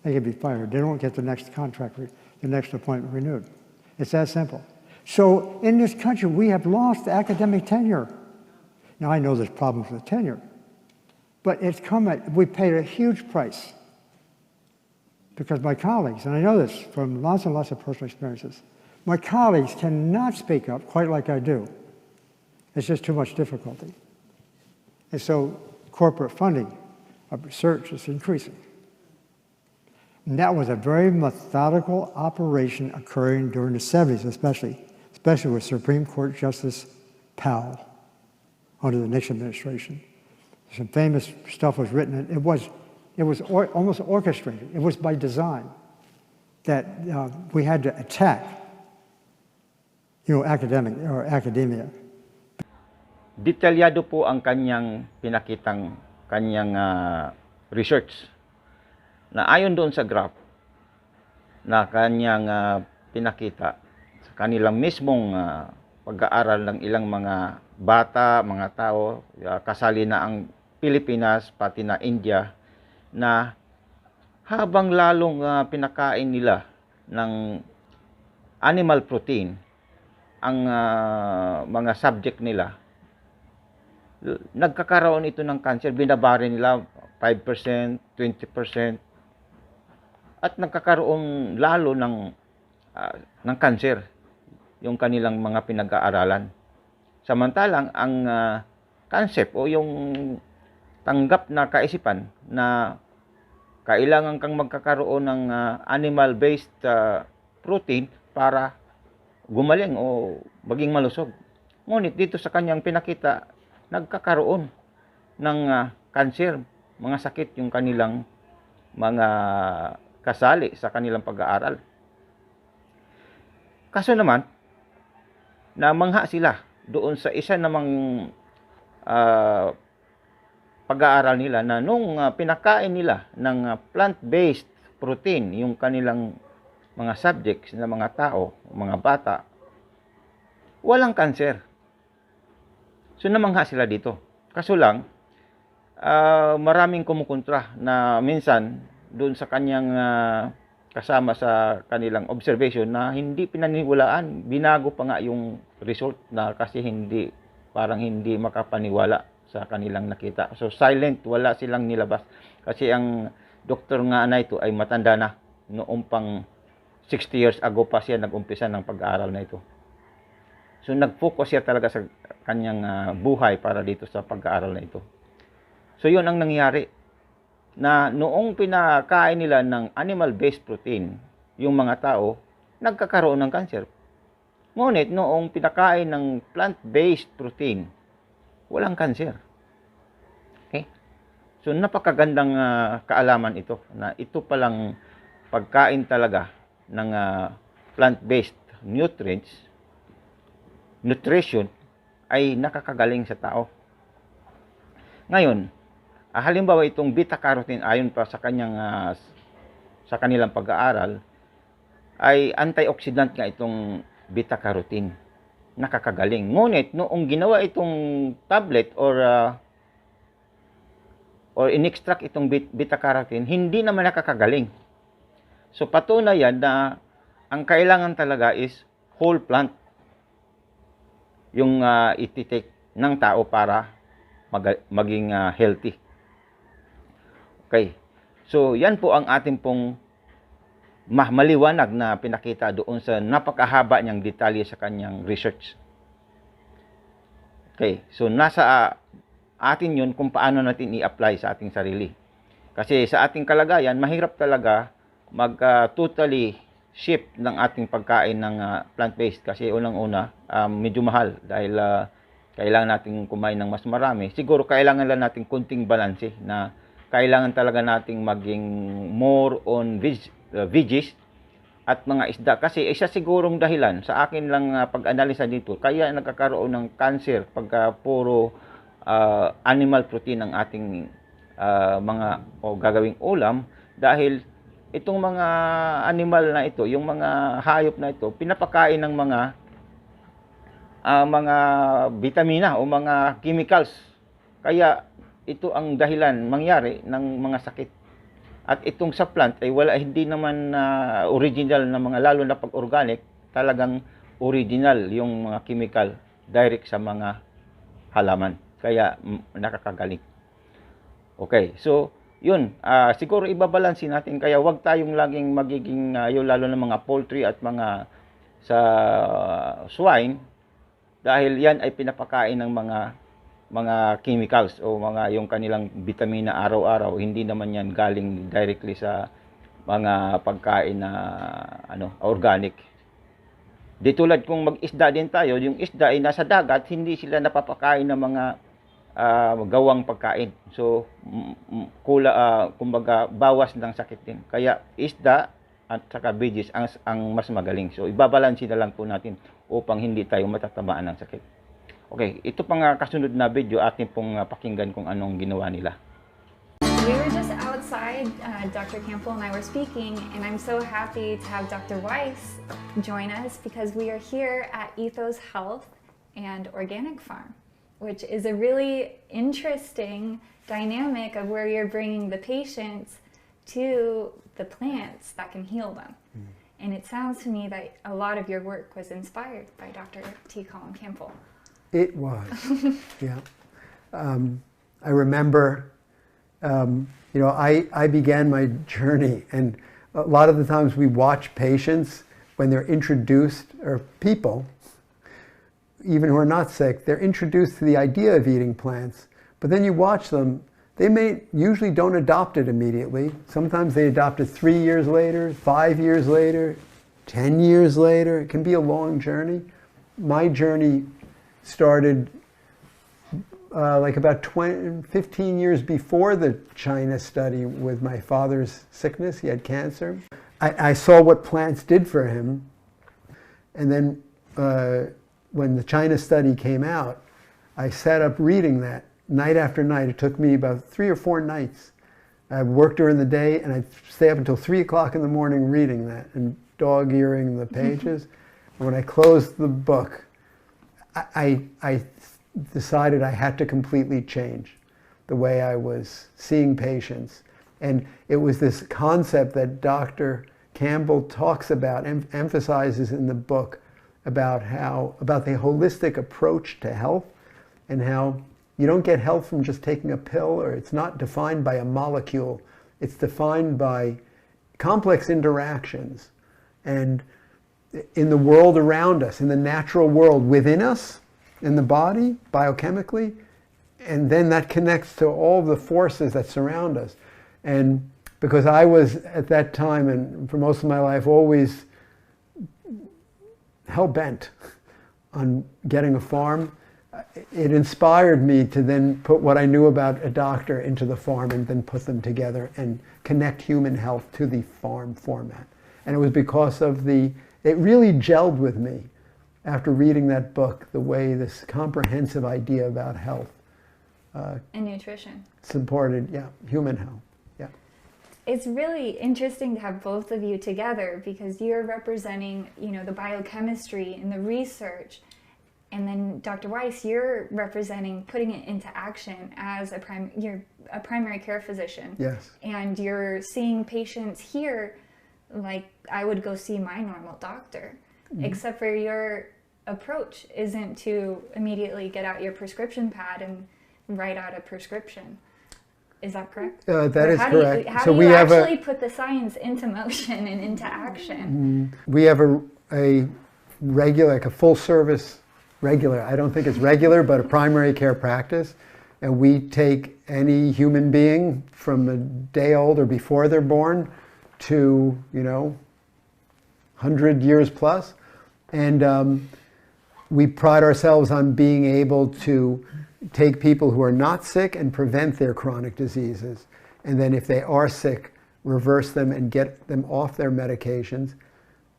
they can be fired. They don't get the next contract, the next appointment renewed. It's that simple. So in this country, we have lost academic tenure. Now, I know there's problems with tenure, but we paid a huge price. Because my colleagues, and I know this from lots and lots of personal experiences, my colleagues cannot speak up quite like I do. It's just too much difficulty. And so corporate funding of research is increasing. And that was a very methodical operation occurring during the 70s, especially with Supreme Court Justice Powell under the Nixon administration. Some famous stuff was written. It was almost orchestrated. It was by design that we had to attack, academia. Detalyado po ang kanyang kanyang research na ayon doon sa graph na kanyang pinakita sa kanilang mismong pag-aaral ng ilang mga bata, mga tao, kasali na ang Pilipinas, pati na India, na habang lalong pinakain nila ng animal protein ang mga subject nila, nagkakaroon ito ng cancer. Binabari nila 5%, 20%, at nagkakaroon lalo ng cancer yung kanilang mga pinag-aaralan. Samantalang ang concept o yung tanggap na kaisipan na kailangan kang magkakaroon ng animal-based protein para gumaling o maging malusog. Ngunit dito sa kanyang pinakita, nagkakaroon ng cancer, mga sakit yung kanilang mga kasali sa kanilang pag-aaral. Kaso naman, namangha sila doon sa isa namang pag-aaral nila na nung pinakain nila ng plant-based protein yung kanilang mga subjects na mga tao, mga bata, walang cancer. So namangha sila dito. Kaso lang, maraming kumukontra na minsan doon sa kanyang kasama sa kanilang observation na hindi pinaniwalaan, binago pa nga yung result na kasi parang hindi makapaniwala sa kanilang nakita. So silent, wala silang nilabas. Kasi ang doktor nga na ito ay matanda na. Noong pang 60 years ago pa siya nag-umpisa ng pag-aaral na ito. So nag-focus siya talaga sa kanyang buhay para dito sa pag-aaral na ito. So yun ang nangyari. Na noong pinakain nila ng animal-based protein, yung mga tao, nagkakaroon ng cancer. Ngunit noong pinakain ng plant-based protein, walang cancer. Okay? So napakagandang kaalaman ito na ito palang pagkain talaga ng plant-based nutrition ay nakakagaling sa tao. Ngayon, halimbawa itong beta-carotene ayon pa sa kanilang pag-aaral ay antioxidant nga itong beta-carotene. Nakakagaling. Ngunit noong ginawa itong tablet or in-extract itong beta-carotene, hindi naman nakakagaling. So patunayan na ang kailangan talaga is whole plant yung iti-take ng tao para maging healthy. Okay. So yan po ang ating pong maliwanag na pinakita doon sa napakahaba niyang detalye sa kanyang research. Okay. So nasa atin yun kung paano natin i-apply sa ating sarili. Kasi sa ating kalagayan, mahirap talaga mag-totally shift ng ating pagkain ng plant-based. Kasi unang-una, medyo mahal dahil kailangan nating kumain ng mas marami. Siguro kailangan lang nating kunting balanse na kailangan talaga nating maging more on veggies at mga isda. Kasi isa sigurong dahilan sa akin lang pag-analisa dito, kaya nagkakaroon ng cancer pagka puro animal protein ang ating mga gagawing ulam, dahil itong mga animal na ito, yung mga hayop na ito, pinapakain ng mga vitamina o mga chemicals. Kaya ito ang dahilan mangyari ng mga sakit. At itong sa plant ay hindi naman original na mga, lalo na pag organic, talagang original yung mga chemical direct sa mga halaman. Kaya nakakagaling. Okay, so yun, siguro ibabalansin natin, kaya wag tayong laging magiging yung lalo na mga poultry at mga sa swine, dahil yan ay pinapakain ng mga chemicals o mga yung kanilang vitamina araw-araw. Hindi naman yan galing directly sa mga pagkain na organic. Di tulad kung mag-isda din tayo, yung isda ay nasa dagat, hindi sila napapakain ng mga gawang pagkain. So kumbaga bawas ng sakit din. Kaya isda at saka veggies ang mas magaling. So ibabalansin na lang po natin upang hindi tayo matatamaan ng sakit. Okay, ito pang kasunod na video atin pong pakinggan kung anong ginawa nila. We were just outside, Dr. Campbell and I were speaking, and I'm so happy to have Dr. Weiss join us because we are here at Ethos Health and Organic Farm, which is a really interesting dynamic of where you're bringing the patients to the plants that can heal them. And it sounds to me that a lot of your work was inspired by Dr. T. Colin Campbell. It was, yeah. I remember, I began my journey, and a lot of the times we watch patients when they're introduced, or people, even who are not sick, they're introduced to the idea of eating plants, but then you watch them, they usually don't adopt it immediately. Sometimes they adopt it 3 years later, 5 years later, 10 years later. It can be a long journey. My journey started like about 15 years before the China study with my father's sickness. He had cancer. I saw what plants did for him. And then when the China study came out, I sat up reading that night after night. It took me about 3 or 4 nights. I worked during the day and I'd stay up until 3 o'clock in the morning reading that and dog-earing the pages. And when I closed the book, I decided I had to completely change the way I was seeing patients. And it was this concept that Dr. Campbell talks about, emphasizes in the book, about the holistic approach to health, and how you don't get health from just taking a pill, or it's not defined by a molecule. It's defined by complex interactions. And in the world around us, in the natural world within us, in the body, biochemically, and then that connects to all the forces that surround us. And because I was, at that time, and for most of my life, always hell-bent on getting a farm, it inspired me to then put what I knew about a doctor into the farm and then put them together and connect human health to the farm format. And it was because of it really gelled with me after reading that book, the way this comprehensive idea about health And nutrition. supported, human health. It's really interesting to have both of you together because you're representing, the biochemistry and the research. And then Dr. Weiss, you're representing putting it into action as you're a primary care physician. Yes. And you're seeing patients here like I would go see my normal doctor, except for your approach isn't to immediately get out your prescription pad and write out a prescription. Is that correct? That is correct. How So do we you have actually put the science into motion and into action? We have a regular, like a full service regular, I don't think it's regular, but a primary care practice And we take any human being from a day old or before they're born to, 100 years plus. And we pride ourselves on being able to take people who are not sick and prevent their chronic diseases. And then if they are sick, reverse them and get them off their medications.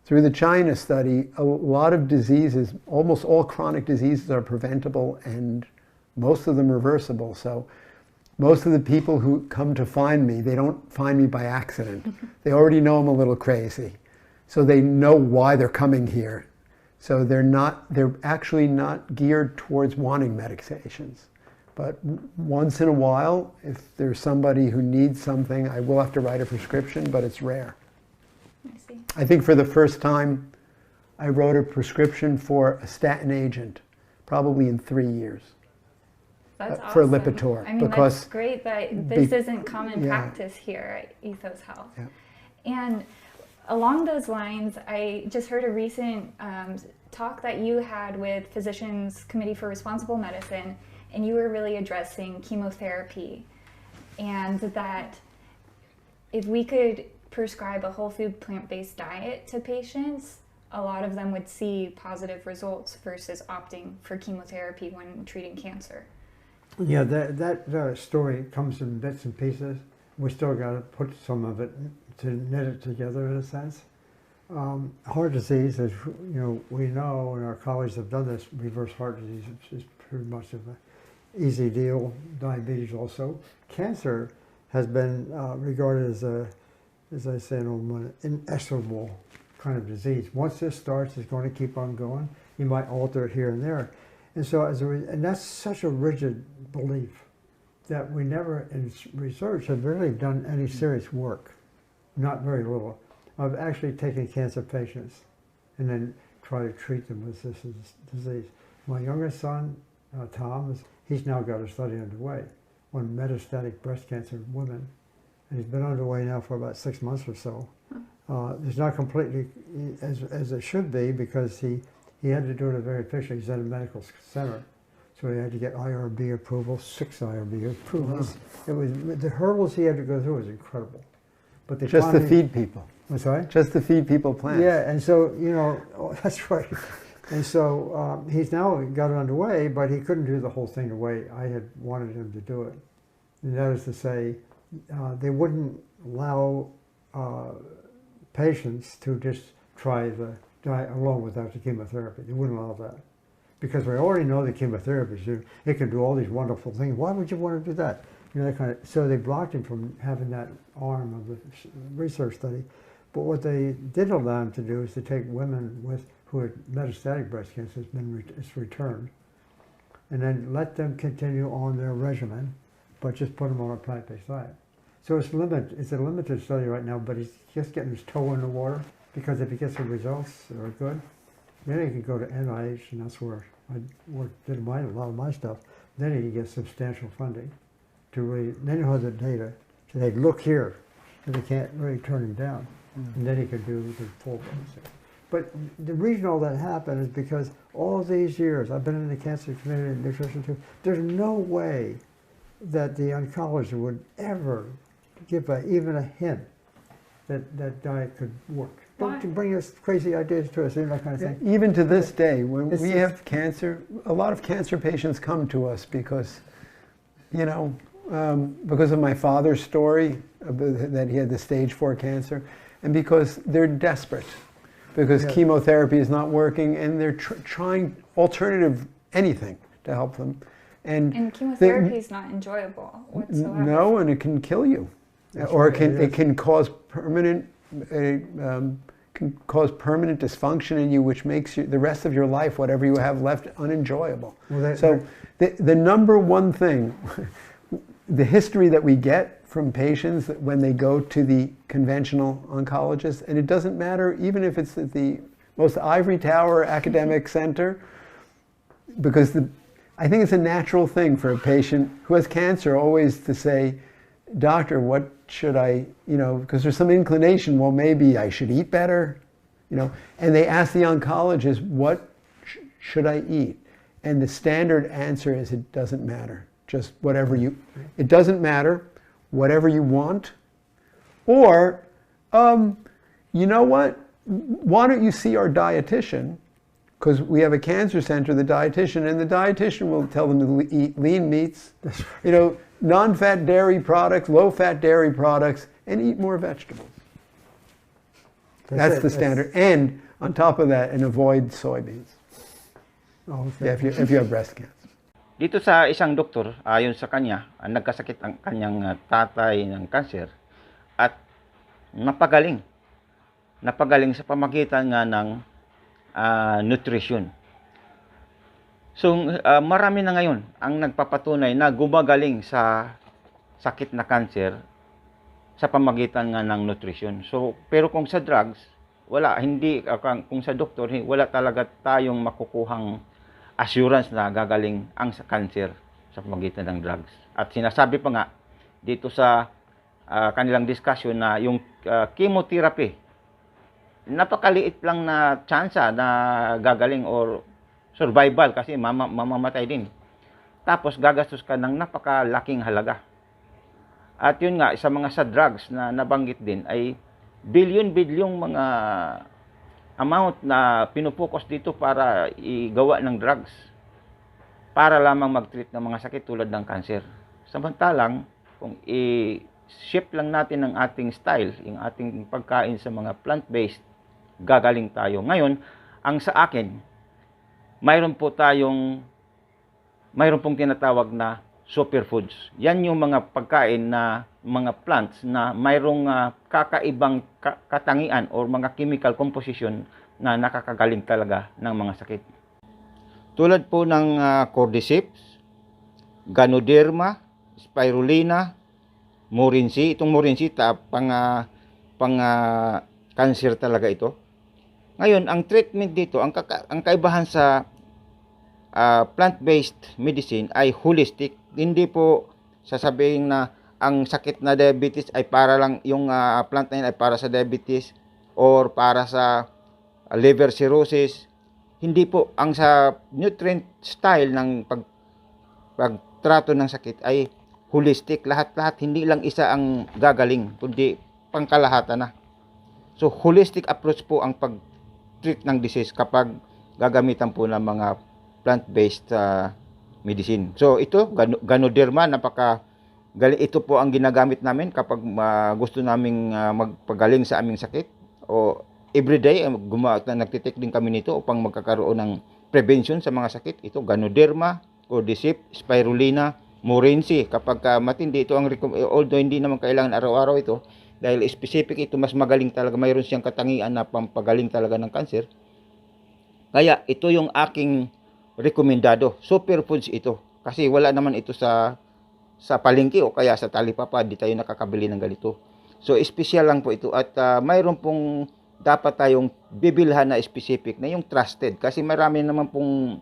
Through the China study, a lot of diseases, almost all chronic diseases are preventable and most of them reversible. So most of the people who come to find me, they don't find me by accident. They already know I'm a little crazy. So they know why they're coming here. So they're actually not geared towards wanting medications. But once in a while, if there's somebody who needs something, I will have to write a prescription, but it's rare. I see. I think for the first time, I wrote a prescription for a statin agent, probably in 3 years. That's for awesome. Lipitor. I mean, because that's great that this isn't common practice here at Ethos Health. Yeah. And along those lines, I just heard a recent talk that you had with Physicians Committee for Responsible Medicine, and you were really addressing chemotherapy, and that if we could prescribe a whole food plant-based diet to patients, a lot of them would see positive results versus opting for chemotherapy when treating cancer. Yeah, that story comes in bits and pieces. We still got to put some of it to knit it together in a sense. Heart disease, as we know, and our colleagues have done this, reverse heart disease is pretty much of an easy deal. Diabetes also. Cancer has been regarded as as I say, an inexorable kind of disease. Once this starts, it's going to keep on going. You might alter it here and there. And so, and that's such a rigid belief that we never, in research, have really done any serious work. Not very little. Of actually taking cancer patients and then try to treat them with this disease. My youngest son, Tom, he's now got a study underway on metastatic breast cancer in women. And he's been underway now for about 6 months or so. It's not completely as it should be because he had to do it very efficiently. He's at a medical center. So he had to get IRB approval, 6 IRB approvals. It was, the hurdles he had to go through was incredible. But they just to feed people. I'm sorry? Just to feed people plants. Yeah, and so, that's right. And so he's now got it underway, but he couldn't do the whole thing the way I had wanted him to do it. And that is to say, they wouldn't allow patients to just try the diet alone without the chemotherapy. They wouldn't allow that. Because we already know the chemotherapies, it can do all these wonderful things. Why would you want to do that? That kind of, so they blocked him from having that arm of the research study. But what they did allow him to do is to take women who had metastatic breast cancer, it's returned, and then let them continue on their regimen, but just put them on a plant-based diet. So it's a limited study right now, but he's just getting his toe in the water, because if he gets the results that are good, then he can go to NIH, and that's where I did a lot of my stuff. Then he can get substantial funding to really, then he'll have the data to say, look here, and they can't really turn him down. And then he could do the full thing. But the reason all that happened is because all these years, I've been in the cancer community and nutrition too, there's no way that the oncologist would ever give even a hint that diet could work. Don't bring us crazy ideas to us, that kind of thing. Even to this day, when we have cancer, a lot of cancer patients come to us because, because of my father's story, that he had the stage 4 cancer, and because they're desperate, because chemotherapy is not working, and they're trying alternative anything to help them. And chemotherapy is not enjoyable whatsoever. No, and it can kill you. Or it can cause permanent dysfunction in you, which makes the rest of your life, whatever you have left, unenjoyable. So the number one thing, the history that we get from patients when they go to the conventional oncologist, and it doesn't matter even if it's at the most ivory tower academic center, because I think it's a natural thing for a patient who has cancer always to say, doctor, what should I, because there's some inclination, well, maybe I should eat better, and they ask the oncologist, what should I eat? And the standard answer is, it doesn't matter. Just whatever it doesn't matter, whatever you want. Or, you know what? Why don't you see our dietitian? Because we have a cancer center, the dietitian, and the dietitian will tell them to eat lean meats, you know, non-fat dairy products, low-fat dairy products, and eat more vegetables. That's the standard. And on top of that, and avoid soybeans. Oh, Yeah, if you have breast cancer. Dito sa isang doktor, ayon sa kanya, nagkasakit ang kanyang tatay ng cancer at napagaling. Napagaling sa pamagitan nga ng nutrition. So, marami na ngayon ang nagpapatunay na gumagaling sa sakit na cancer sa pamagitan nga ng nutrition. So, pero kung sa drugs, wala, hindi, kung sa doktor, wala talaga tayong makukuhang assurance na gagaling ang cancer sa pamagitan ng drugs. At sinasabi pa nga dito sa kanilang discussion na yung chemotherapy, napakaliit lang na tsansa na gagaling or survival kasi mamamatay din. Tapos gagastos ka ng napakalaking halaga. At yun nga, sa mga sa drugs na nabanggit din ay bilyon-bilyong mga amount na pinupokus dito para igawa ng drugs para lamang mag-treat ng mga sakit tulad ng cancer. Samantalang, kung i-shift lang natin ang ating style, yung ating pagkain sa mga plant-based, gagaling tayo. Ngayon, ang sa akin, mayroon pong tinatawag na superfoods. Yan yung mga pagkain na mga plants na mayroong kakaibang katangian or mga chemical composition na nakakagaling talaga ng mga sakit. Tulad po ng cordyceps, ganoderma, spirulina, morinsi. Itong morinsi, pang cancer talaga ito. Ngayon, ang treatment dito, ang kaibahan sa plant-based medicine ay holistic. Hindi po sasabihin na ang sakit na diabetes ay para lang, yung plant na yun ay para sa diabetes or para sa liver cirrhosis. Hindi po. Ang sa nutrient style ng pagtrato ng sakit ay holistic. Lahat-lahat, hindi lang isa ang gagaling, kundi pangkalahatan na. So, holistic approach po ang pag-treat ng disease kapag gagamitan po ng mga plant-based medicine. So, ito, ganoderma, ito po ang ginagamit namin kapag gusto naming magpagaling sa aming sakit. O everyday, nagtitik din kami nito upang magkakaroon ng prevention sa mga sakit. Ito, ganoderma, cordyceps, spirulina, morinsi. Kapag matindi, ito ang although hindi naman kailangan araw-araw ito, dahil specific ito, mas magaling talaga, mayroon siyang katangian na pampagaling talaga ng cancer. Kaya ito yung aking rekomendado. Superfoods ito. Kasi wala naman ito sa palengke o kaya sa talipapa, di tayo nakakabili ng ganito. So, espesyal lang po ito. At mayroon pong dapat tayong bibilhan na specific na yung trusted. Kasi marami naman pong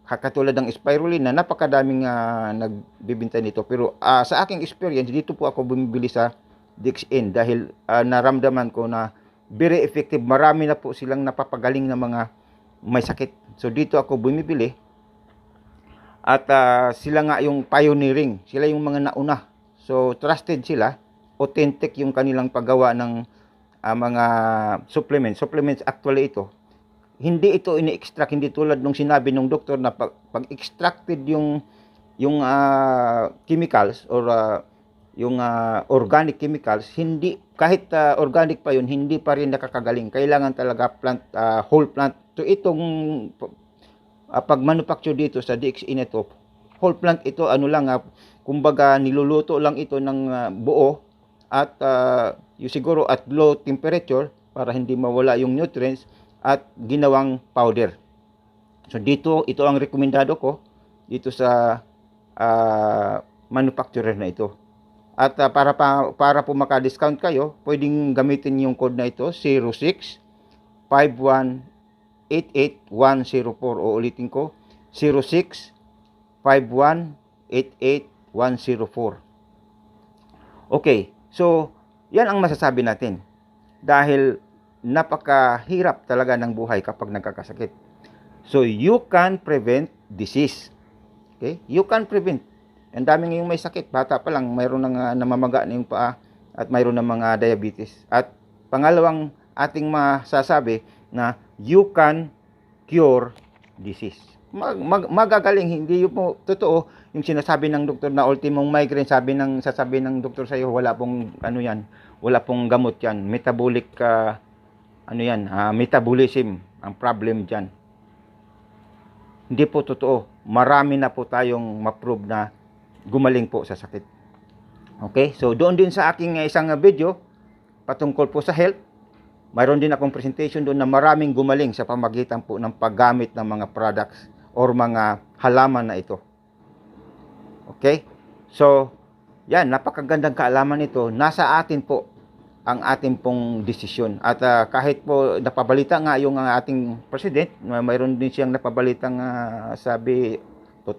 katulad ng spirulina, napakadaming nagbibinta nito. Pero sa aking experience, dito po ako bumibili sa DXN dahil naramdaman ko na very effective. Marami na po silang napapagaling na mga may sakit. So, dito ako bumibili. At sila nga yung pioneering. Sila yung mga nauna. So, trusted sila. Authentic yung kanilang paggawa ng mga supplements. Supplements actually ito. Hindi ito ini-extract. Hindi tulad nung sinabi ng doktor na pag extracted yung chemicals or yung organic chemicals, hindi, kahit organic pa yun, hindi pa rin nakakagaling. Kailangan talaga plant, whole plant. So, itong pag-manufacture dito sa DXN ito, whole plant ito, kumbaga niluluto lang ito ng buo at siguro at low temperature para hindi mawala yung nutrients at ginawang powder. So dito, ito ang rekomendado ko dito sa manufacturer na ito. At para po maka-discount kayo, pwedeng gamitin yung code na ito, 06 51 88104. O ulitin ko, 06-51-88104. Okay, so yan ang masasabi natin. Dahil napakahirap talaga ng buhay kapag nagkakasakit. So you can prevent disease. Okay? You can prevent. Ang dami ngayong may sakit. Bata pa lang, mayroon ng namamaga na yung paa at mayroon ng mga diabetes. At pangalawang ating masasabi na you can cure disease. Magagaling, hindi yung po totoo yung sinasabi ng doktor na ultimong migraine, sasabi ng doktor sa iyo, wala pong wala pong gamot yan. Metabolic metabolism ang problem diyan. Hindi po totoo. Marami na po tayong ma-prove na gumaling po sa sakit. Okay? So, doon din sa aking isang video, patungkol po sa health, mayroon din akong presentation doon na maraming gumaling sa pamagitan po ng paggamit ng mga products or mga halaman na ito. Okay? So, yan, napakagandang kaalaman ito. Nasa atin po ang ating pong desisyon. At kahit po napabalita nga yung ating president, mayroon din siyang napabalitang sabi,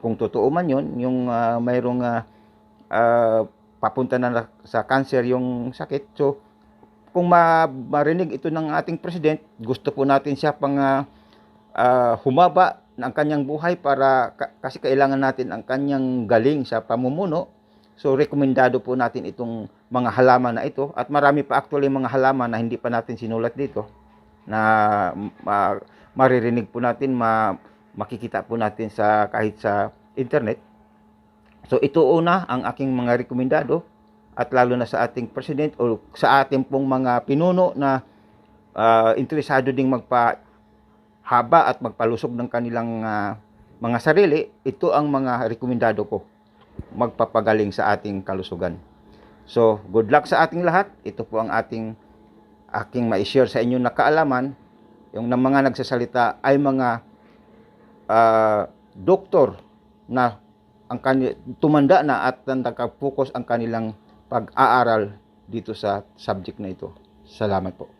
kung totoo man yun, yung mayroong papunta na sa cancer yung sakit. So, kung marinig ito ng ating president, gusto po natin siya pang humaba ng kanyang buhay kasi kailangan natin ang kanyang galing sa pamumuno. So, rekomendado po natin itong mga halaman na ito. At marami pa actually mga halaman na hindi pa natin sinulat dito na maririnig po natin, makikita po natin kahit sa internet. So, ito una ang aking mga rekomendado at lalo na sa ating president o sa ating pong mga pinuno na interesado ding magpahaba at magpalusog ng kanilang mga sarili. Ito ang mga rekomendado ko magpapagaling sa ating kalusugan. So, good luck sa ating lahat. Ito po ang aking ma-share sa inyo na kaalaman. Yung ng mga nagsasalita ay mga doktor na tumanda na at nakapokus ang kanilang pag-aaral dito sa subject na ito. Salamat po.